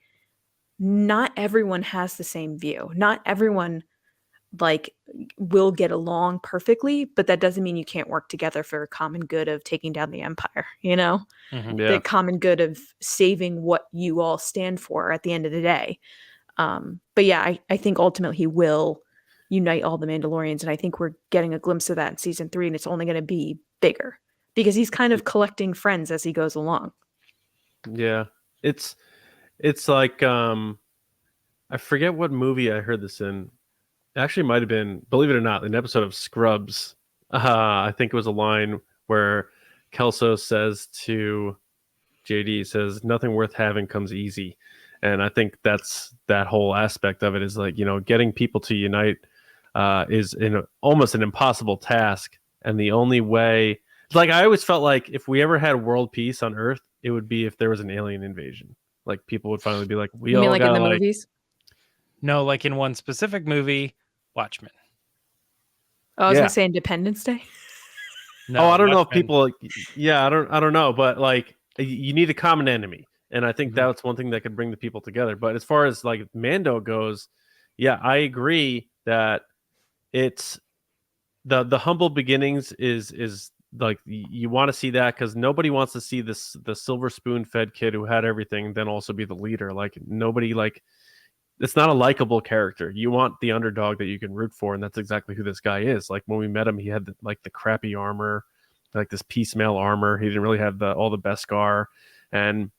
not everyone has the same view. Not everyone like will get along perfectly, but that doesn't mean you can't work together for a common good of taking down the empire, the common good of saving what you all stand for at the end of the day. But yeah, I think ultimately he will unite all the Mandalorians, and I think we're getting a glimpse of that in season 3, and it's only going to be bigger because he's kind of collecting friends as he goes along. Yeah, it's like I forget what movie I heard this in. It actually might have been, believe it or not, an episode of Scrubs. I think it was a line where Kelso says to JD says nothing worth having comes easy, and I think that's that whole aspect of it is like, getting people to unite is almost an impossible task, and the only way, like, I always felt like if we ever had world peace on Earth, it would be if there was an alien invasion. Like, people would finally be like, we You all mean like in gotta the movies? No, like in one specific movie, Watchmen. Oh, I was Yeah. gonna say Independence Day. No, I don't know if Watchmen. people, I don't know, but like, you need a common enemy, and I think Mhm. that's one thing that could bring the people together. But as far as like Mando goes, yeah, I agree that it's the humble beginnings is like, you want to see that, because nobody wants to see the silver spoon fed kid who had everything then also be the leader. Like, nobody, like, it's not a likable character. You want the underdog that you can root for, and that's exactly who this guy is. Like, when we met him, he had the crappy armor, like this piecemeal armor. He didn't really have all the Beskar, and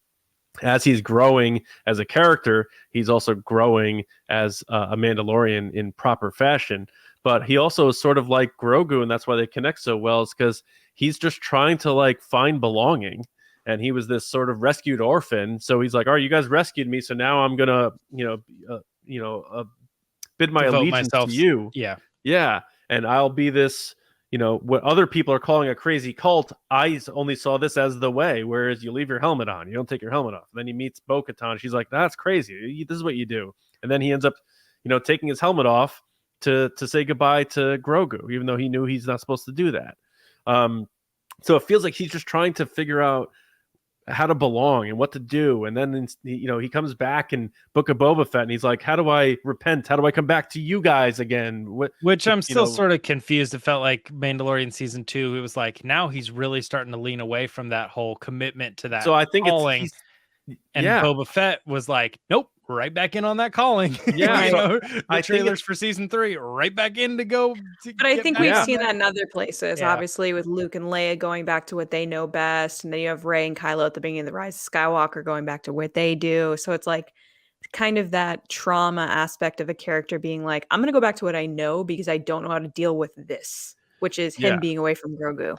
as he's growing as a character, he's also growing as a Mandalorian in proper fashion. But he also is sort of like Grogu, and that's why they connect so well. Is because he's just trying to like find belonging, and he was this sort of rescued orphan. So he's like, "All right, you guys rescued me, so now I'm gonna, bid my Devote allegiance myself. to you." Yeah. Yeah, and I'll be this, what other people are calling a crazy cult. I only saw this as the way, whereas you leave your helmet on, you don't take your helmet off. Then he meets Bo-Katan. She's like, "That's crazy. This is what you do." And then he ends up, taking his helmet off to say goodbye to Grogu, even though he knew he's not supposed to do that. So it feels like he's just trying to figure out how to belong and what to do. And then, he comes back in Book of Boba Fett, and he's like, "How do I repent? How do I come back to you guys again?" Which I'm still sort of confused. It felt like Mandalorian season 2, it was like, now he's really starting to lean away from that whole commitment to that So I think calling. And yeah. Boba Fett was like, nope, right back in on that calling. Yeah, You so know, I the think trailers for season 3, right back in to go. But I think we've seen that in other places, Yeah. obviously, with Luke and Leia going back to what they know best. And then you have Rey and Kylo at the beginning of The Rise of Skywalker going back to what they do. So it's like kind of that trauma aspect of a character being like, I'm going to go back to what I know because I don't know how to deal with this, which is him Yeah. being away from Grogu.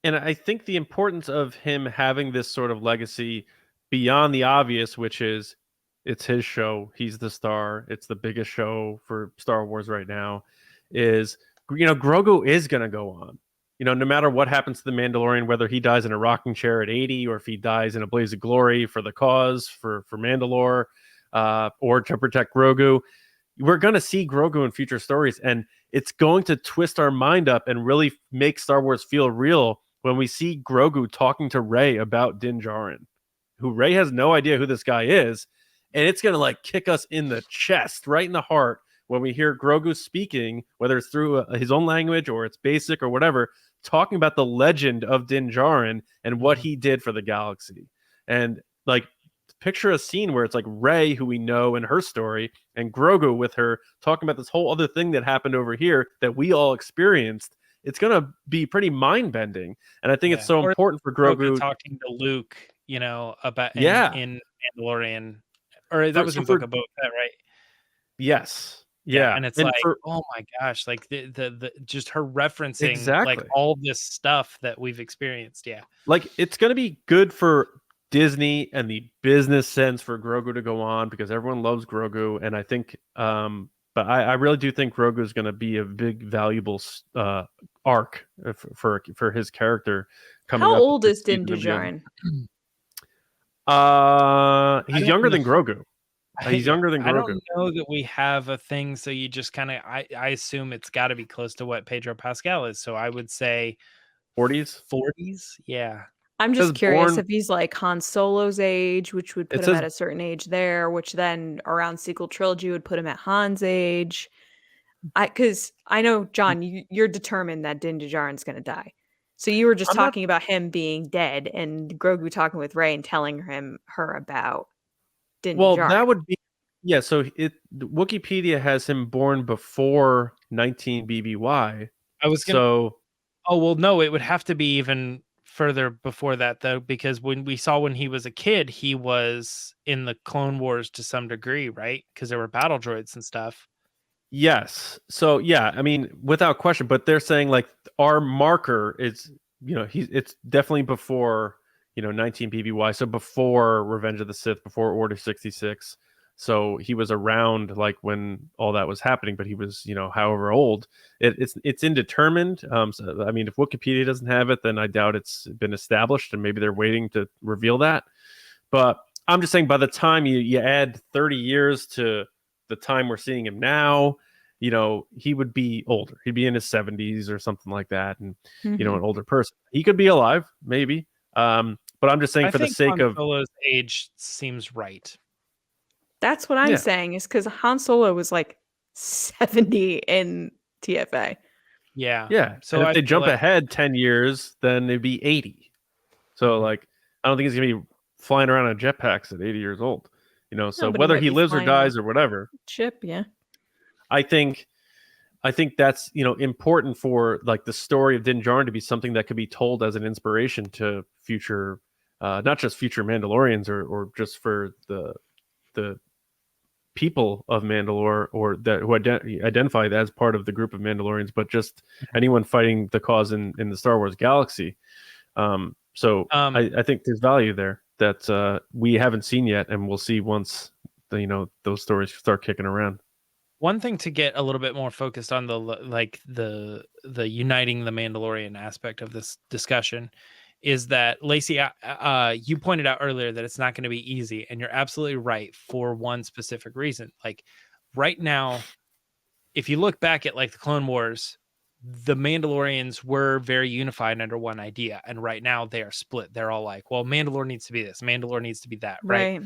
And I think the importance of him having this sort of legacy beyond the obvious, which is it's his show, he's the star, it's the biggest show for Star Wars right now, is, Grogu is going to go on. No matter what happens to the Mandalorian, whether he dies in a rocking chair at 80 or if he dies in a blaze of glory for the cause, for Mandalore, or to protect Grogu, we're going to see Grogu in future stories, and it's going to twist our mind up and really make Star Wars feel real when we see Grogu talking to Rey about Din Djarin, who Rey has no idea who this guy is, and it's going to like kick us in the chest, right in the heart, when we hear Grogu speaking, whether it's through his own language or it's basic or whatever, talking about the legend of Din Djarin and what he did for the galaxy. And like, picture a scene where it's like Rey, who we know in her story, and Grogu with her talking about this whole other thing that happened over here that we all experienced. It's going to be pretty mind-bending. And I think it's so important for Grogu talking to Luke, about in Mandalorian, or that was in Book of Boba Fett, right? Yes. Yeah. And it's like, oh my gosh, like the just her referencing exactly, like all this stuff that we've experienced. Yeah. Like, it's going to be good for Disney and the business sense for Grogu to go on, because everyone loves Grogu. And I think, but I really do think Grogu is going to be a big, valuable arc for his character coming up. How old is Din Djarin? He's younger than Grogu. He's younger than Grogu. I don't know that we have a thing, so you just kind of, I assume it's got to be close to what Pedro Pascal is. So I would say 40s. Yeah. I'm just curious if he's like Han Solo's age, which would put him at a certain age there, which then around sequel trilogy would put him at Han's age. Because I know, John, you're determined that Din Djarin's going to die. So you were just talking about him being dead and Grogu talking with Rey and telling her about Din Djarin. Well, that would be, yeah. So Wikipedia has him born before 19 BBY. Oh well, no, it would have to be even further before that, though, because when he was a kid, he was in the Clone Wars to some degree, right? Because there were battle droids and stuff. Yes. So yeah, I mean, without question. But they're saying like our marker is, it's definitely before, 19 PBY, so before Revenge of the Sith, before Order 66. So he was around like when all that was happening, but he was, however old. It's indeterminate. So, I mean, if Wikipedia doesn't have it, then I doubt it's been established, and maybe they're waiting to reveal that. But I'm just saying, by the time you add 30 years to the time we're seeing him now, he would be older. He'd be in his 70s or something like that, and an older person. He could be alive, maybe. But I'm just saying, for the sake of Solo's age seems right. That's what I'm saying, is because Han Solo was like 70 in TFA. Yeah. Yeah. So if they jump ahead 10 years, then it'd be 80. So I don't think he's gonna be flying around on jetpacks at 80 years old. So whether he lives or dies or whatever. Chip, yeah. I think that's important for like the story of Din Djarin to be something that could be told as an inspiration to future, not just future Mandalorians or just for the people of Mandalore, or that who identify as part of the group of Mandalorians, but just anyone fighting the cause in the Star Wars galaxy. I think there's value there that we haven't seen yet, and we'll see once those stories start kicking around. One thing to get a little bit more focused on the uniting the Mandalorian aspect of this discussion is that, Lacey, you pointed out earlier that it's not going to be easy, and you're absolutely right for one specific reason. Like right now, if you look back at like the Clone Wars, the Mandalorians were very unified under one idea, and right now they are split. They're all like, well, Mandalore needs to be this, Mandalore needs to be that, right?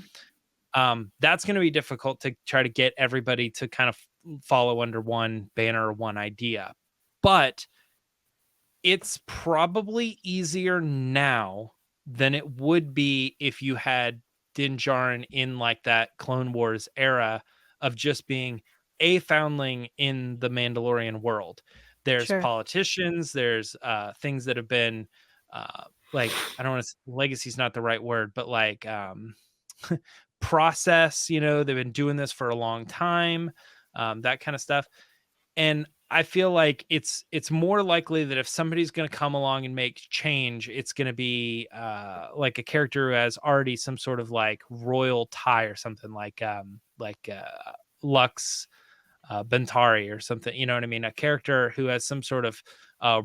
That's going to be difficult to try to get everybody to kind of follow under one banner or one idea, but it's probably easier now than it would be if you had Din Djarin in like that Clone Wars era of just being a foundling in the Mandalorian world. There's politicians, there's things that have been like, I don't want to, legacy's not the right word, but like process, they've been doing this for a long time, that kind of stuff. And I feel like it's more likely that if somebody's going to come along and make change, it's going to be like a character who has already some sort of like royal tie or something, like Lux Bentari or something. You know what I mean? A character who has some sort of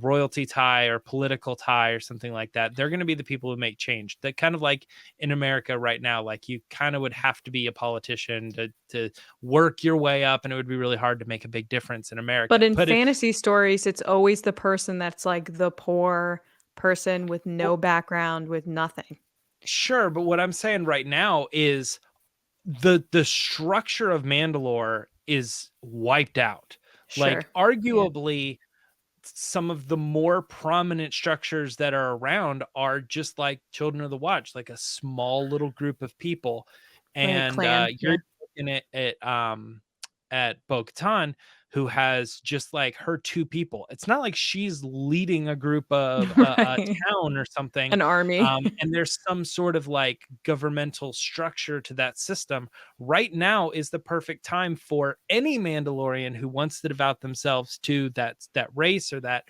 royalty tie or political tie or something like that. They're going to be the people who make change. That kind of like in America right now, like you kind of would have to be a politician to work your way up, and it would be really hard to make a big difference in America. But in fantasy stories, it's always the person that's like the poor person with no background, with nothing. Sure, but what I'm saying right now is the structure of Mandalore is wiped out. Like arguably some of the more prominent structures that are around are just like Children of the Watch, like a small little group of people. And you're looking at Bo-Katan, who has just like her two people. It's not like she's leading a group of a town or something, an army. And there's some sort of like governmental structure to that system. Right now is the perfect time for any Mandalorian who wants to devote themselves to that race or that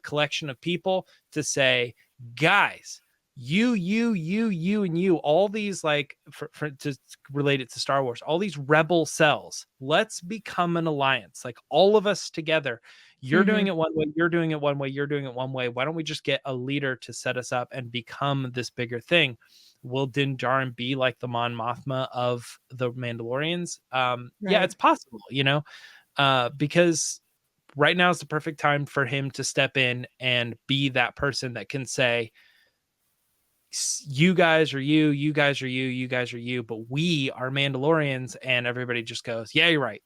collection of people to say, guys, you, and you, all these like for to relate it to Star Wars, all these rebel cells, let's become an alliance, like all of us together. You're doing it one way, you're doing it one way, you're doing it one way. Why don't we just get a leader to set us up and become this bigger thing? Will Din Djarin be like the Mon Mothma of the Mandalorians? Yeah, it's possible, because right now is the perfect time for him to step in and be that person that can say, you guys are you guys are you guys are you, but we are Mandalorians. And everybody just goes, yeah, you're right.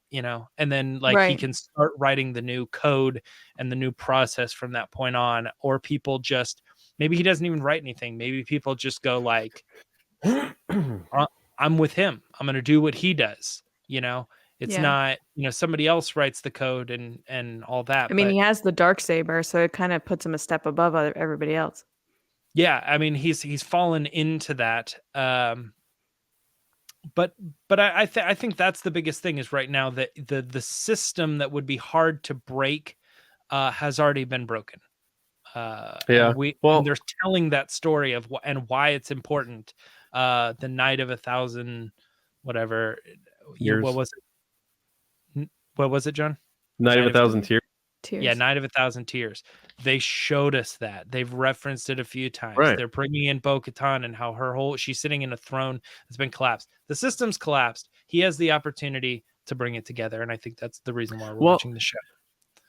And then like he can start writing the new code and the new process from that point on. Or people just, maybe he doesn't even write anything. Maybe people just go like, I'm with him. I'm going to do what he does. It's not, somebody else writes the code and all that. I mean, he has the Darksaber, so it kind of puts him a step above everybody else. Yeah, I mean, he's fallen into that. But I think that's the biggest thing is right now that the system that would be hard to break has already been broken. Yeah. And they're telling that story of and why it's important. The Night of 1,000, whatever. Years. What was it? What was it, John? Night of 1,000 Tears. Yeah, Night of 1,000 Tears. They showed us that. They've referenced it a few times. Right. They're bringing in Bo-Katan and how she's sitting in a throne that's been collapsed. The system's collapsed. He has the opportunity to bring it together, and I think that's the reason why we're watching the show.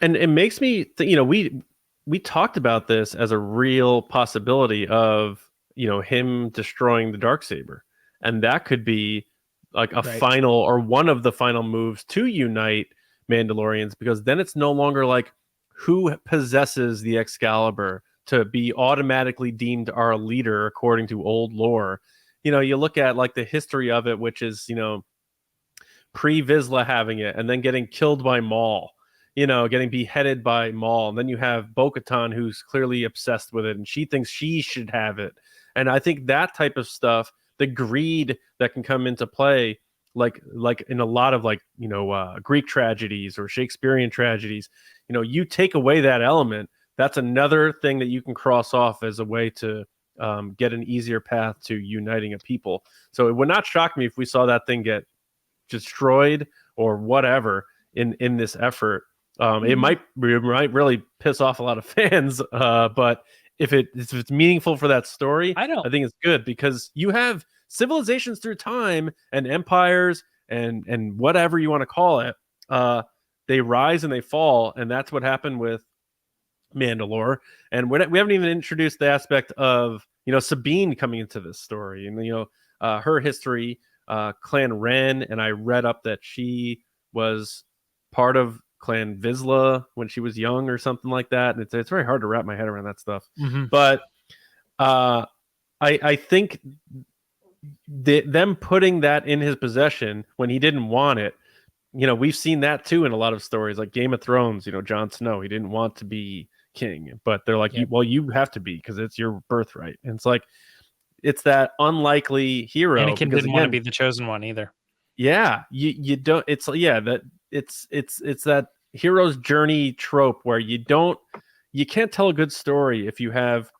And it makes me think, we talked about this as a real possibility of, him destroying the Darksaber. And that could be like a final or one of the final moves to unite Mandalorians, because then it's no longer like who possesses the Excalibur to be automatically deemed our leader according to old lore. You look at like the history of it, which is, pre-Vizsla having it and then getting killed by Maul, getting beheaded by Maul. And then you have Bo-Katan, who's clearly obsessed with it and she thinks she should have it. And I think that type of stuff, the greed that can come into play, like in a lot of Greek tragedies or Shakespearean tragedies, you take away that element, that's another thing that you can cross off as a way to get an easier path to uniting a people. So it would not shock me if we saw that thing get destroyed or whatever in this effort. It might really piss off a lot of fans, but if it's meaningful for that story, I think it's good, because you have civilizations through time and empires and whatever you want to call it, they rise and they fall, and that's what happened with Mandalore. And we haven't even introduced the aspect of Sabine coming into this story, and her history, Clan Ren, and I read up that she was part of Clan Vizsla when she was young or something like that, and it's very hard to wrap my head around that stuff. But I think them putting that in his possession when he didn't want it, we've seen that too in a lot of stories, like Game of Thrones. Jon Snow, he didn't want to be king, but they're like, well, you have to be because it's your birthright. And it's like, it's that unlikely hero. Anakin didn't want to be the chosen one either. Yeah, you don't. It's it's that hero's journey trope where you can't tell a good story if you have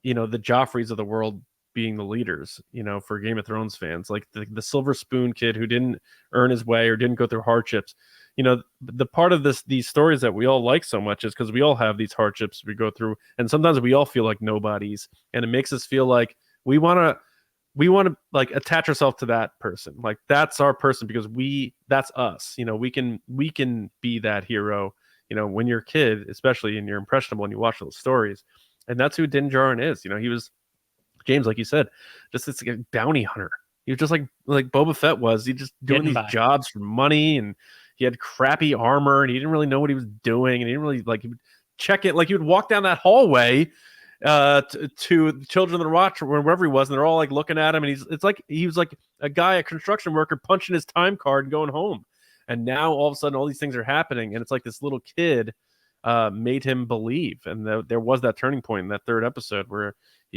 the Joffreys of the world being the leaders, for Game of Thrones fans, like the Silver Spoon kid who didn't earn his way or didn't go through hardships. The part of these stories that we all like so much is because we all have these hardships we go through, and sometimes we all feel like nobodies, and it makes us feel like we want to like attach ourselves to that person, like that's our person, because that's us. We can be that hero, when you're a kid, especially, and you're impressionable and you watch those stories. And that's who Din Djarin is. He was, James, like you said, just this bounty hunter. He was just like Boba Fett was. He just doing these jobs for money, and he had crappy armor, and he didn't really know what he was doing, and he didn't really he would check it. Like he would walk down that hallway to the Children of the Watch or wherever he was, and they're all like looking at him, and he was like a guy, a construction worker, punching his time card and going home. And now all of a sudden all these things are happening, and it's like this little kid made him believe. And there was that turning point in that third episode where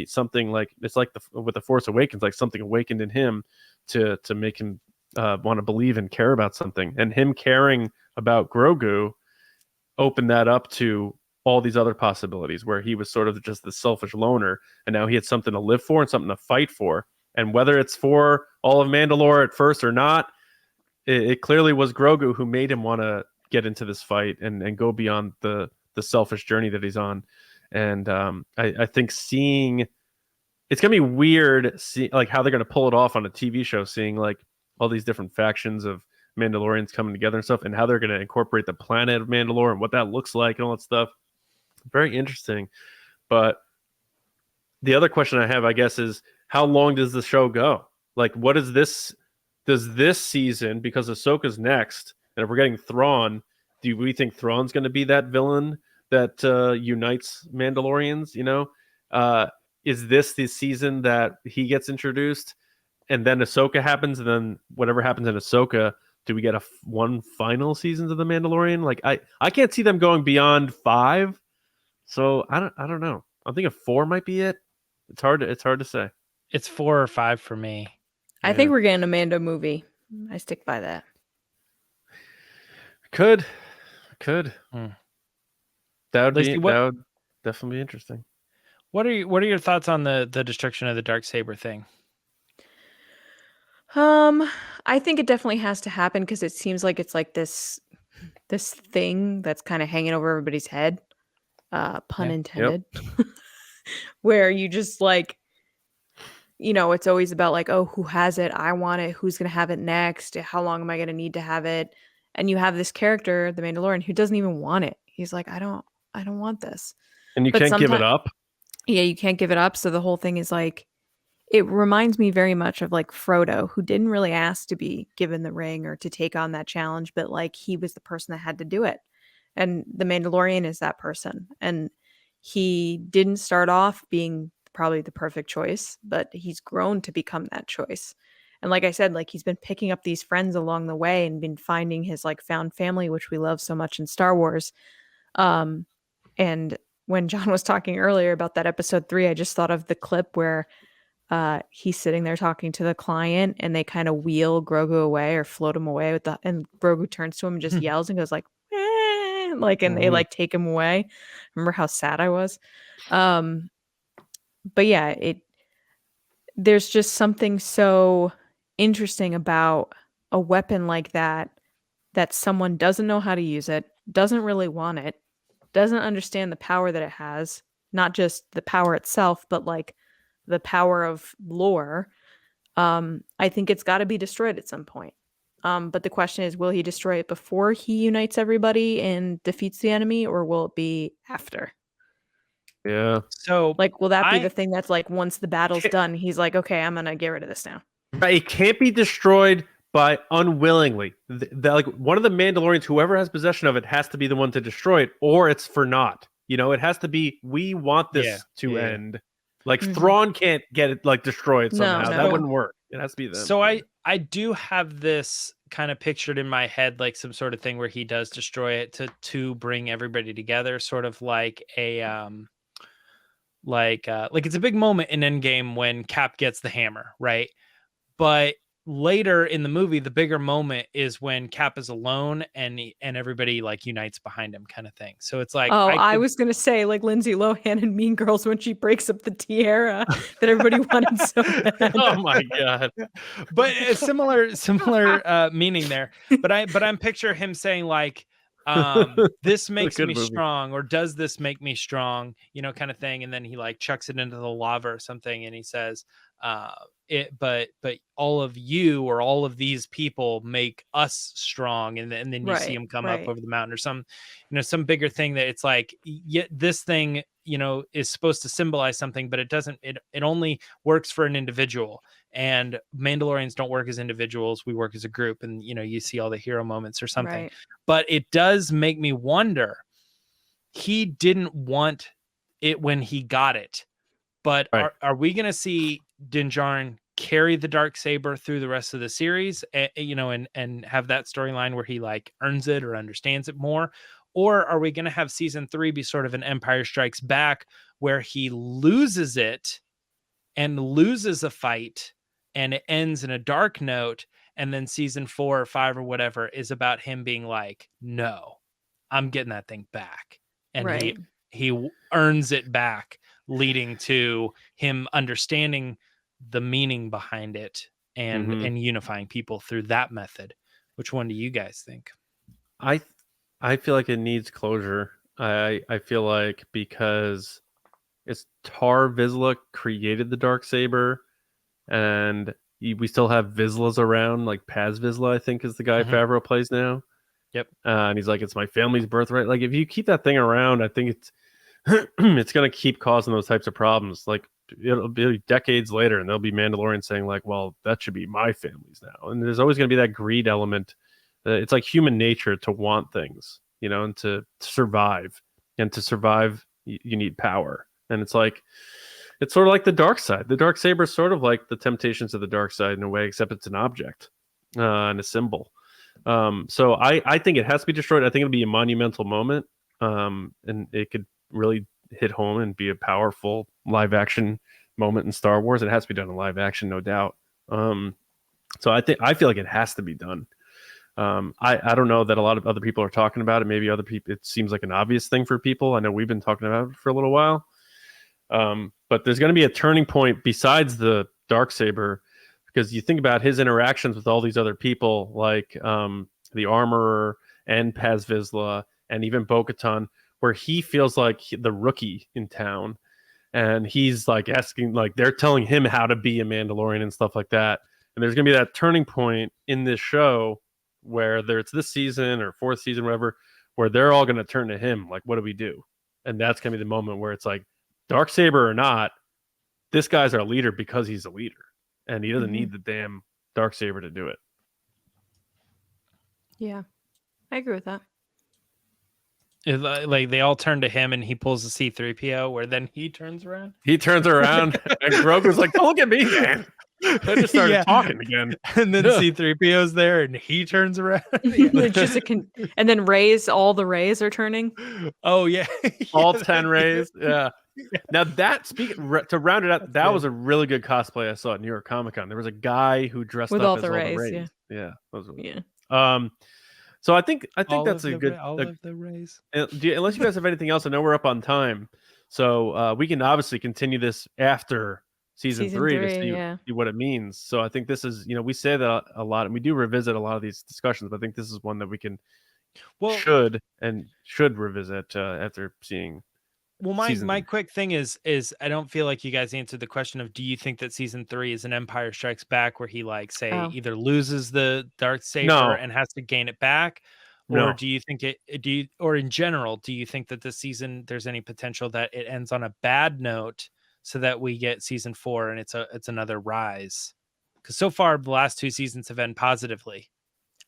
something like, it's like with the Force Awakens, like something awakened in him to make him want to believe and care about something. And him caring about Grogu opened that up to all these other possibilities where he was sort of just the selfish loner, and now he had something to live for and something to fight for. And whether it's for all of Mandalore at first or not, it clearly was Grogu who made him want to get into this fight and go beyond the selfish journey that he's on. And I think seeing, it's gonna be weird like how they're gonna pull it off on a TV show, seeing like all these different factions of Mandalorians coming together and stuff, and how they're gonna incorporate the planet of Mandalore and what that looks like and all that stuff. Very interesting. But the other question I have, I guess, is how long does the show go? Like, what is this? Does this season, because Ahsoka's next, and if we're getting Thrawn, do we think Thrawn's going to be that villain that unites Mandalorians? Is this the season that he gets introduced, and then Ahsoka happens, and then whatever happens in Ahsoka, do we get one final season of the Mandalorian? Like, I can't see them going beyond 5. So I don't know. I'm thinking 4 might be it. It's hard to say. It's 4 or 5 for me. I think we're getting a Mando movie. I stick by that. Could. Hmm. That would Lacey, be. definitely be interesting. What are your thoughts on the destruction of the Darksaber thing? I think it definitely has to happen because it seems like it's like this thing that's kind of hanging over everybody's head. Pun Yeah. intended. Where you just like, it's always about like, oh, who has it? I want it. Who's gonna have it next? How long am I gonna need to have it? And you have this character, the Mandalorian, who doesn't even want it. He's like, I don't want this. And you But can't give it up. Yeah, you can't give it up. So the whole thing is like, it reminds me very much of like Frodo, who didn't really ask to be given the ring or to take on that challenge, but like he was the person that had to do it. And the Mandalorian is that person. And he didn't start off being probably the perfect choice, but he's grown to become that choice. And like I said, like he's been picking up these friends along the way and been finding his like found family, which we love so much in Star Wars. And when John was talking earlier about that episode 3, I just thought of the clip where he's sitting there talking to the client and they kind of wheel Grogu away or float him away and Grogu turns to him and just yells and goes like, eh, like, and they like take him away. Remember how sad I was? But yeah, there's just something so interesting about a weapon like that someone doesn't know how to use it, doesn't really want it, doesn't understand the power that it has, not just the power itself, but like the power of lore. I think it's got to be destroyed at some point. But the question is, will he destroy it before he unites everybody and defeats the enemy, or will it be after? Yeah. So like, will that be the thing that's like, once the battle's done, he's like, okay, I'm going to get rid of this now. It can't be destroyed by unwillingly. Like one of the Mandalorians, whoever has possession of it, has to be the one to destroy it, or it's for naught. It has to be, we want this to end. Like Thrawn can't get it like destroyed somehow. No. That wouldn't work. It has to be them. So I do have this kind of pictured in my head, like some sort of thing where he does destroy it to bring everybody together, sort of like a like it's a big moment in Endgame when Cap gets the hammer, right? But later in the movie, the bigger moment is when Cap is alone and everybody like unites behind him, kind of thing. So it's like, I was gonna say like Lindsay Lohan in Mean Girls when she breaks up the tiara that everybody wanted so bad. Oh my god! But a similar meaning there. But I'm picture him saying like, this makes me strong, or does this make me strong? Kind of thing. And then he like chucks it into the lava or something, and he says, but all of you or all of these people make us strong, and then you see him come up over the mountain or some bigger thing that it's like, this thing is supposed to symbolize something, but it doesn't. It only works for an individual, and Mandalorians don't work as individuals. We work as a group, and you see all the hero moments or something. But it does make me wonder, he didn't want it when he got it, but are we going to see Din Djarin carry the Darksaber through the rest of the series, and have that storyline where he like earns it or understands it more? Or are we going to have season 3 be sort of an Empire Strikes Back where he loses it and loses a fight and it ends in a dark note, and then season 4 or 5 or whatever is about him being like, no, I'm getting that thing back, and he earns it back, leading to him understanding the meaning behind it and unifying people through that method. Which one do you guys think? I feel like it needs closure. I feel like because it's Tar Vizsla created the Darksaber, and we still have Vizslas around, like Paz Vizsla, I think is the guy Favreau plays now. Yep. And he's like, it's my family's birthright. Like, if you keep that thing around, I think it's going to keep causing those types of problems. Like, it'll be decades later, and there'll be Mandalorians saying like, well, that should be my family's now. And there's always going to be that greed element. It's like human nature to want things, and to survive. And to survive, you need power. And it's like, it's sort of like the dark side. The Darksaber is sort of like the temptations of the dark side in a way, except it's an object and a symbol. So I think it has to be destroyed. I think it'll be a monumental moment, and it could really hit home and be a powerful live action moment in Star Wars. It has to be done in live action, no doubt. So I feel like it has to be done. I don't know that a lot of other people are talking about it. Maybe other people, it seems like an obvious thing for people. I know we've been talking about it for a little while. But there's going to be a turning point besides the Darksaber, because you think about his interactions with all these other people, like the Armorer and Paz Vizsla and even Bo-Katan, where he feels like the rookie in town. And he's like asking, like they're telling him how to be a Mandalorian and stuff like that. And there's going to be that turning point in this show, whether it's this season or fourth season, whatever, where they're all going to turn to him. Like, what do we do? And that's going to be the moment where it's like, Darksaber or not, this guy's our leader because he's a leader. And he doesn't need the damn Darksaber to do it. Yeah, I agree with that. Like they all turn to him and he pulls the C-3PO where then he turns around. He turns around and Grogu's like, don't look at me, man. I just started talking again. And then C-3PO's there and he turns around. It's just and then Rays, all the Rays are turning. Oh, yeah. All 10 Rays. Yeah. Now that, to round it out, that was a really good cosplay I saw at New York Comic Con. There was a guy who dressed with up all as the all Rays. the Rays. Yeah. That was really good. Yeah. So I think All that's of a good. all of the Rays. Unless you guys have anything else, I know we're up on time, so we can obviously continue this after season 3 to see what it means. So I think this is, we say that a lot, and we do revisit a lot of these discussions. But I think this is one that we can should revisit after seeing. Well, my quick thing is I don't feel like you guys answered the question of, do you think that season 3 is an Empire Strikes Back where he either loses the Darksaber and has to gain it back, or do you think or in general, do you think that this season there's any potential that it ends on a bad note so that we get season 4 and it's another rise? Because so far the last 2 seasons have ended positively.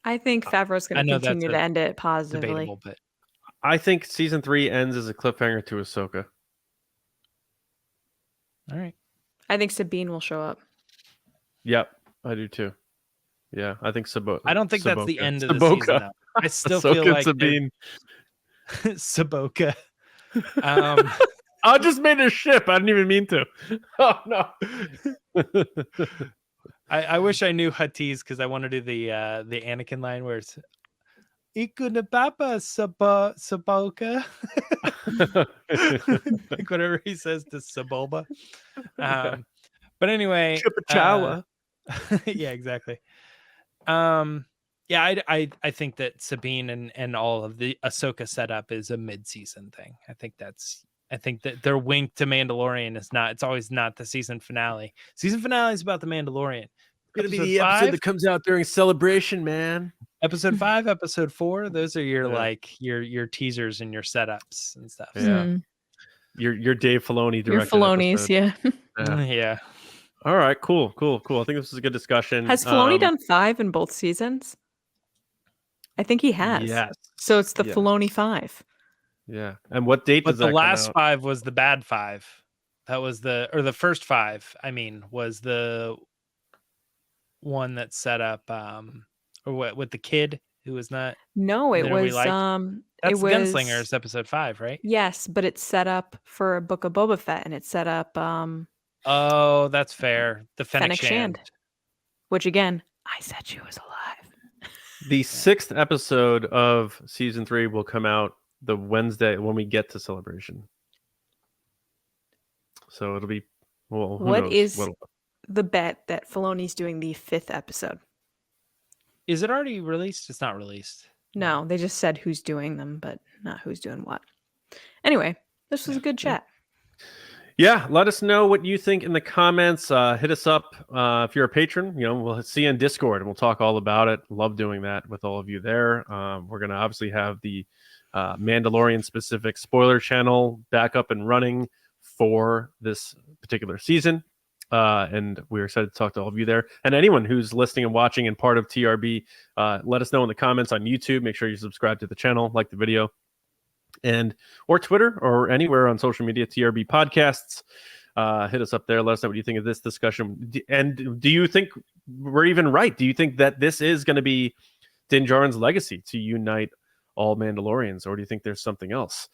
I think Favreau's going to continue to end it positively. Debatable, but I think season 3 ends as a cliffhanger to Ahsoka. All right. I think Sabine will show up. Yep, I do too. Yeah, I think Saboka. I don't think that's the end of the season, though. I still feel like Sabine. Saboka. I just made a ship. I didn't even mean to. Oh no. I wish I knew Huttese because I want to do the Anakin line where it's Ikuna Papa Saboka. Like whatever he says to Saboba. But anyway. Chipachawa. Yeah, exactly. Yeah, I think that Sabine and all of the Ahsoka setup is a mid-season thing. I think that their wink to Mandalorian it's always not the season finale. Season finale is about the Mandalorian. It's gonna be the episode that comes out during Celebration, man. Episode 5, episode 4, those are your your teasers and your setups and stuff. Yeah. Your Dave Filoni directed. Your Filoni's, yeah. All right, cool. I think this is a good discussion. Has Filoni done 5 in both seasons? I think he has. Yes. So it's the Filoni 5. Yeah. And what date does that come out? But the last 5 was the bad 5. That was the first 5, was the one that set up or what with the kid who was not. No, it was that's Gunslingers episode 5, right? Yes, but it's set up for a Book of Boba Fett, and it's set up oh, that's fair. The Fennec Shand. Which again, I said she was alive. The 6th episode of season 3 will come out the Wednesday when we get to Celebration. So it'll be what is the bet that Filoni's doing the 5th episode? Is it already released? It's not released. No, they just said who's doing them, but not who's doing what. Anyway, this was a good chat. Yeah, let us know what you think in the comments. Hit us up if you're a patron. We'll see you in Discord and we'll talk all about it. Love doing that with all of you there. We're going to obviously have the Mandalorian specific spoiler channel back up and running for this particular season. And we're excited to talk to all of you there. And anyone who's listening and watching and part of TRB, let us know in the comments on YouTube. Make sure you subscribe to the channel, like the video, or Twitter or anywhere on social media, TRB Podcasts. Hit us up there. Let us know what you think of this discussion. And do you think we're even right? Do you think that this is going to be Din Djarin's legacy to unite all Mandalorians, or do you think there's something else?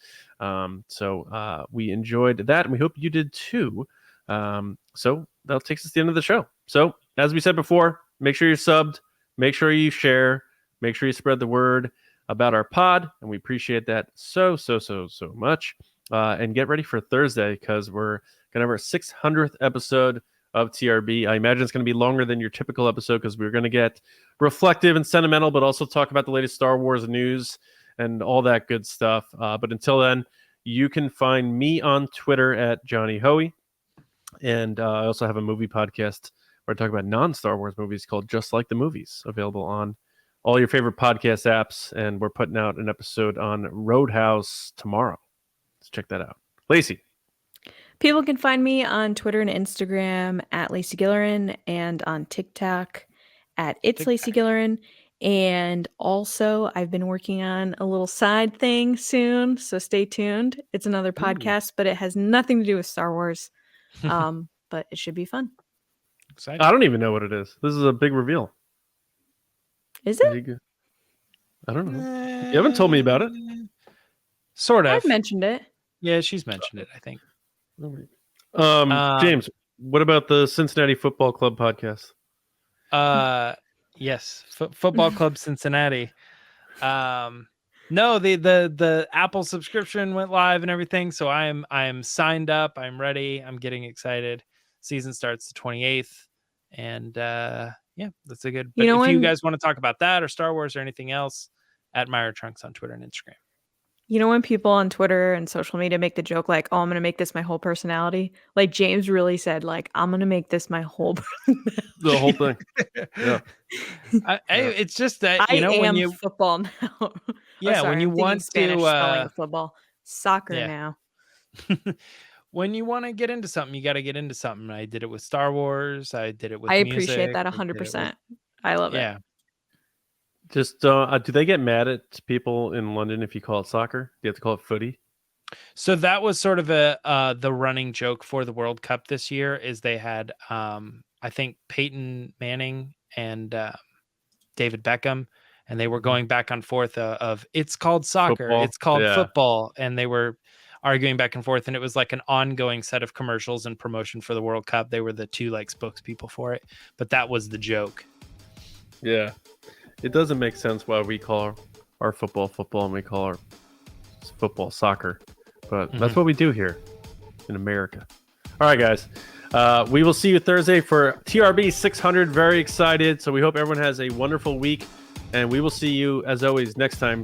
So we enjoyed that, and we hope you did too. So that takes us to the end of the show. So as we said before, make sure you're subbed, make sure you share, Make sure you spread the word about our pod, and we appreciate that so much. And get ready for Thursday because we're gonna have our 600th episode of TRB. I imagine it's going to be longer than your typical episode because we're going to get reflective and sentimental, but also talk about the latest Star Wars news and all that good stuff. But until then, you can find me on Twitter at Johnny Hoey. And I also have a movie podcast where I talk about non-Star Wars movies called Just Like the Movies, available on all your favorite podcast apps. And we're putting out an episode on Roadhouse tomorrow. Let's check that out. Lacey. People can find me on Twitter and Instagram at Lacey Gilleran and on TikTok at It's Lacey Gilleran. And also, I've been working on a little side thing soon, so stay tuned. It's another podcast, but it has nothing to do with Star Wars. But it should be fun. Exciting. I don't even know what it is. This is a big reveal. Is it? I don't know. You haven't told me about it. Sort of. I've mentioned it. Yeah, she's mentioned it, I think. James, what about the Cincinnati Football Club podcast? Yes, Football Club Cincinnati. No, the Apple subscription went live and everything, so I am signed up. I'm ready. I'm getting excited. Season starts the 28th, and yeah, that's a good. But if you guys want to talk about that or Star Wars or anything else, at Myra Trunks on Twitter and Instagram. You know when people on Twitter and social media make the joke like, "Oh, I'm going to make this my whole personality." Like James really said, like, "I'm going to make this my whole personality." The whole thing. Yeah. It's just that I am when you football now. Yeah, when you want Spanish to spelling of football, soccer now. When you want to get into something, you got to get into something. I did it with Star Wars. I did it with. I appreciate that 100%. I love it. Yeah. Just do they get mad at people in London if you call it soccer? Do you have to call it footy? So that was sort of the running joke for the World Cup this year is they had I think Peyton Manning and David Beckham, and they were going back and forth of it's called soccer, football. It's called football, and they were arguing back and forth, and it was like an ongoing set of commercials and promotion for the World Cup. They were the two like spokespeople for it, but that was the joke. Yeah. It doesn't make sense why we call our football and we call our football soccer. But that's what we do here in America. All right, guys. We will see you Thursday for TRB 600. Very excited. So we hope everyone has a wonderful week. And we will see you, as always, next time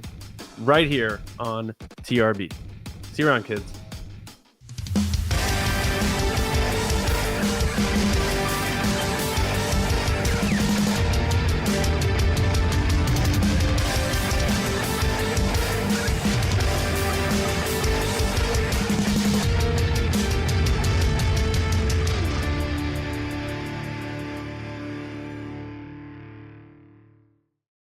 right here on TRB. See you around, kids.